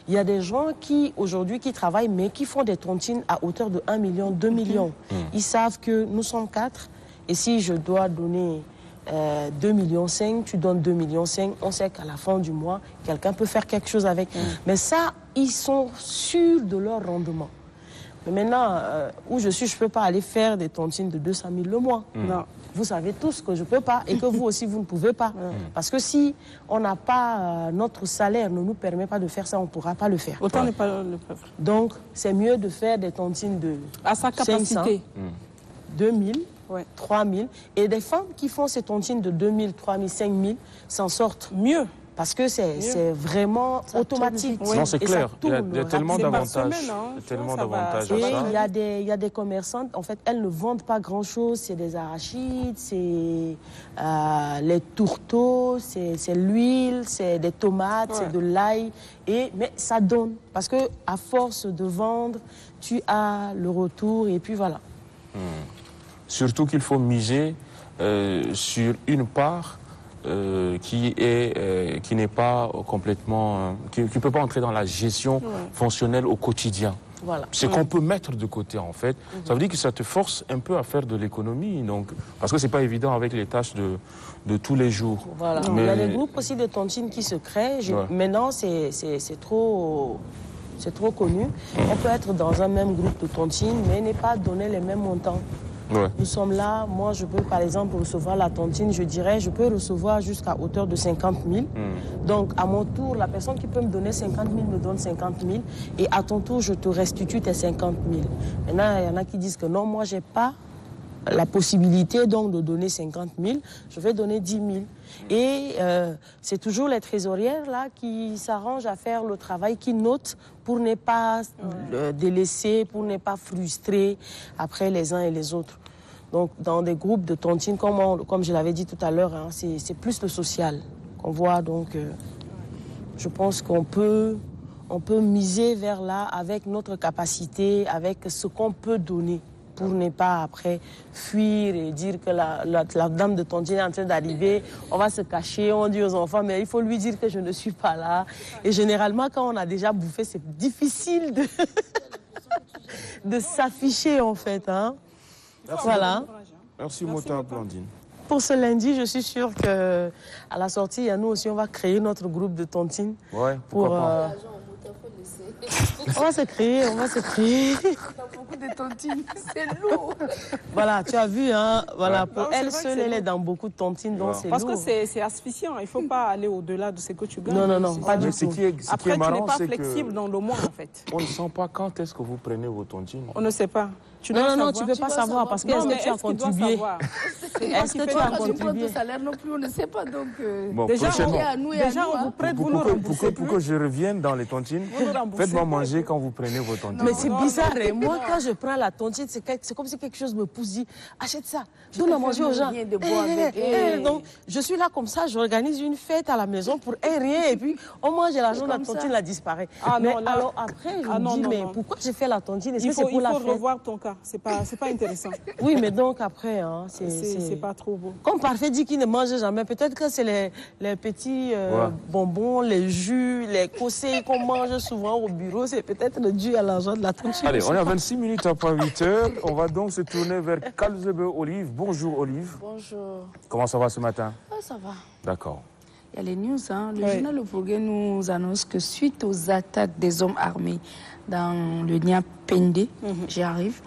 Il y a des gens qui, aujourd'hui, qui travaillent, mais qui font des tontines à hauteur de 1 million, 2 millions. Ils savent que nous sommes 4, et si je dois donner 2,5 millions, tu donnes 2,5 millions, on sait qu'à la fin du mois, quelqu'un peut faire quelque chose avec. Mais ça, ils sont sûrs de leur rendement. Mais maintenant, où je suis, je ne peux pas aller faire des tontines de 200 000 le mois. Non. Vous savez tous que je ne peux pas et que vous aussi, vous ne pouvez pas. Parce que si on n'a pas, notre salaire ne nous permet pas de faire ça, on ne pourra pas le faire. Autant n'est pas le peuple. Donc, c'est mieux de faire des tontines de à sa capacité. 2 000, 3 000. Et des femmes qui font ces tontines de 2 000, 3 000, 5 000 s'en sortent mieux. Parce que c'est vraiment automatique. Non, c'est clair. Il y a tellement d'avantages. Tellement d'avantages. Et il y a des commerçantes, en fait, elles ne vendent pas grand-chose. C'est des arachides, c'est les tourteaux, c'est l'huile, c'est des tomates, c'est de l'ail. Mais ça donne. Parce que à force de vendre, tu as le retour et puis voilà. Surtout qu'il faut miser sur une part qui n'est pas complètement, qui ne peut pas entrer dans la gestion fonctionnelle au quotidien. Voilà. C'est qu'on peut mettre de côté en fait. Ça veut dire que ça te force un peu à faire de l'économie, donc parce que c'est pas évident avec les tâches de tous les jours. Voilà. Mais il y a des groupes aussi de tontines qui se créent. Maintenant c'est trop c'est trop connu. On peut être dans un même groupe de tontines, mais n'est pas donner les mêmes montants. Ouais. Nous sommes là, moi je peux par exemple recevoir la tontine, je dirais, je peux recevoir jusqu'à hauteur de 50 000. Donc à mon tour, la personne qui peut me donner 50 000 me donne 50 000 et à ton tour, je te restitue tes 50 000. Maintenant, il y en a qui disent que non, moi j'ai pas la possibilité donc de donner 50 000, je vais donner 10 000. Et c'est toujours les trésorières là qui s'arrangent à faire le travail, qui notent pour ne pas délaisser, pour ne pas frustrer après les uns et les autres. Donc dans des groupes de tontines, comme je l'avais dit tout à l'heure, hein, c'est plus le social qu'on voit. Donc je pense qu'on peut miser vers là avec notre capacité, avec ce qu'on peut donner, pour ne pas après fuir et dire que la dame de tontine est en train d'arriver, on va se cacher, on dit aux enfants, mais il faut lui dire que je ne suis pas là. Et généralement, quand on a déjà bouffé, c'est difficile de s'afficher en fait. Hein. Merci. Voilà. Merci Mota Blandine. Pour ce lundi, je suis sûre qu'à la sortie, nous aussi, on va créer notre groupe de tontines. Ouais, pourquoi pas. On va se créer. On a beaucoup de tontines, c'est lourd. Voilà, tu as vu, hein, voilà, pour elle seule, elle est dans beaucoup de tontines, donc c'est lourd. Parce que c'est asphyxiant, il ne faut pas aller au-delà de ce que tu gagnes. Non, pas du tout. Après, tu n'es pas flexible dans le mois, en fait. On ne sent pas quand est-ce que vous prenez vos tontines. On ne sait pas. Non, tu ne peux pas savoir parce que est-ce que tu as contribué? Est-ce que tu as contribué? Ton salaire non plus, on ne sait pas. Donc, bon, déjà, on vous prête, vous nous remboursez. Pour que je revienne dans les tontines, faites-moi manger quand vous prenez vos tontines. Mais c'est bizarre. Et moi, quand je prends la tontine, c'est comme si quelque chose me pousse, dit achète ça, donne à manger aux gens. Donc, je suis là comme ça, j'organise une fête à la maison pour rien. Et puis, on mange l'argent, la tontine, la disparaît. Mais alors après, je me dis, mais pourquoi j'ai fait la tontine? Est-ce que c'est pour la fête? Il faut revoir ton cas. C'est pas intéressant. Oui, mais donc après, hein, c'est pas trop beau. Comme Parfait dit qu'il ne mange jamais, peut-être que c'est les petits bonbons, les jus, les conseils qu'on mange souvent au bureau, c'est peut-être dû à l'argent de la tontine. Allez, on est à 26 minutes après 8 heures. On va donc se tourner vers Kalzebe Olive. Bonjour Olive. Bonjour. Comment ça va ce matin? Ça va. D'accord. Il y a les news. Hein. Le journal Le Progrès nous annonce que suite aux attaques des hommes armés dans le Niapende, j'y arrive,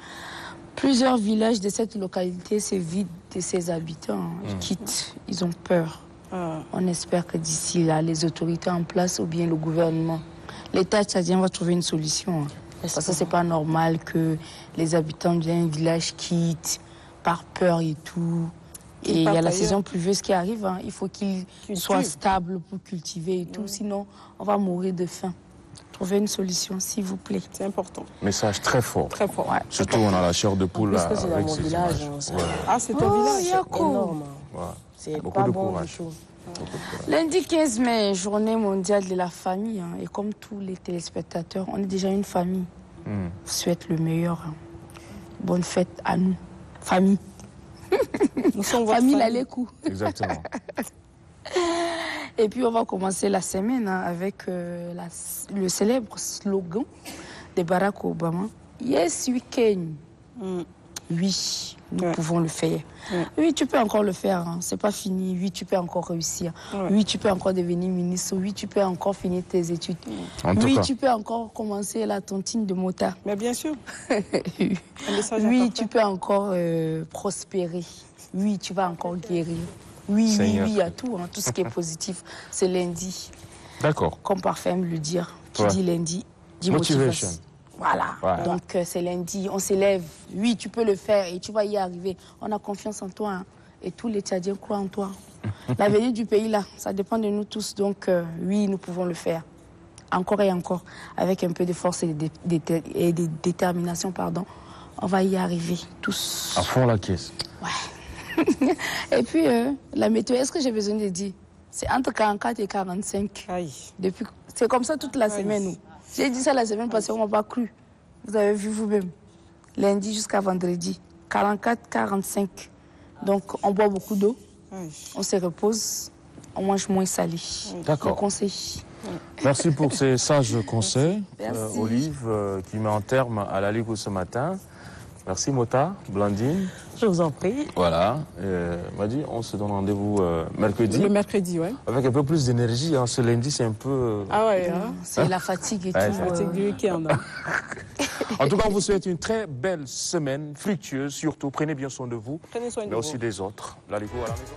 plusieurs villages de cette localité se vident de ses habitants. Ils quittent, ils ont peur. On espère que d'ici là, les autorités en place ou bien le gouvernement, l'État tchadien va trouver une solution. Parce que c'est pas normal que les habitants d'un village quittent par peur et tout. Et il y a la saison pluvieuse qui arrive. Hein. Il faut qu'ils soient stables pour cultiver et tout. Sinon, on va mourir de faim. Trouvez une solution, s'il vous plaît. C'est important. Message très fort. Très fort. Ouais. Surtout, on a la chair de poule là. C'est dans mon village. Ah, c'est ton village. C'est énorme. C'est pas bon du tout. Lundi 15 mai, journée mondiale de la famille. Hein. Et comme tous les téléspectateurs, on est déjà une famille. Je vous souhaite le meilleur. Hein. Bonne fête à nous. Famille. Nous sommes famille Lalékou. Exactement. Et puis on va commencer la semaine avec le célèbre slogan de Barack Obama. Yes, we can. Oui, nous pouvons le faire. Oui, tu peux encore le faire. Hein. C'est pas fini. Oui, tu peux encore réussir. Oui, tu peux encore devenir ministre. Oui, tu peux encore finir tes études. Oui, tu peux encore commencer la tontine de Mota. Mais bien sûr. Oui, tu peux encore prospérer. Oui, tu vas encore guérir. Oui, oui, à tout. Hein. Tout ce qui est positif, c'est lundi. D'accord. Comme Parfait aime le dire. Qui dit lundi, dit motivation. Voilà. Donc c'est lundi, on s'élève. Oui, tu peux le faire et tu vas y arriver. On a confiance en toi. Hein. Et tous les Tchadiens croient en toi. L'avenir du pays, là, ça dépend de nous tous. Donc oui, nous pouvons le faire. Encore et encore. Avec un peu de force et de détermination, pardon. On va y arriver, tous. À fond la caisse. Ouais. Et puis, la météo, est-ce que j'ai besoin de dire? C'est entre 44 et 45. Aïe. C'est comme ça toute la semaine. Nous. J'ai dit ça la semaine passée, on ne m'a pas cru. Vous avez vu vous-même. Lundi jusqu'à vendredi. 44, 45. Donc, on boit beaucoup d'eau. On se repose. On mange moins salé. D'accord. Conseil. Merci pour ces sages conseils, Olive, qui met un terme à la Ligue ce matin. Merci Mota, Blandine. Je vous en prie. Voilà, Madi, on se donne rendez-vous mercredi. Le mercredi, oui. Avec un peu plus d'énergie, hein. Ce lundi c'est un peu... Ah ouais, hein. C'est la fatigue et tout. La fatigue du week-end. En tout cas, on vous souhaite une très belle semaine, fructueuse surtout. Prenez bien soin de vous, Prenez soin de mais vous. aussi des autres. Là, les cours à la maison.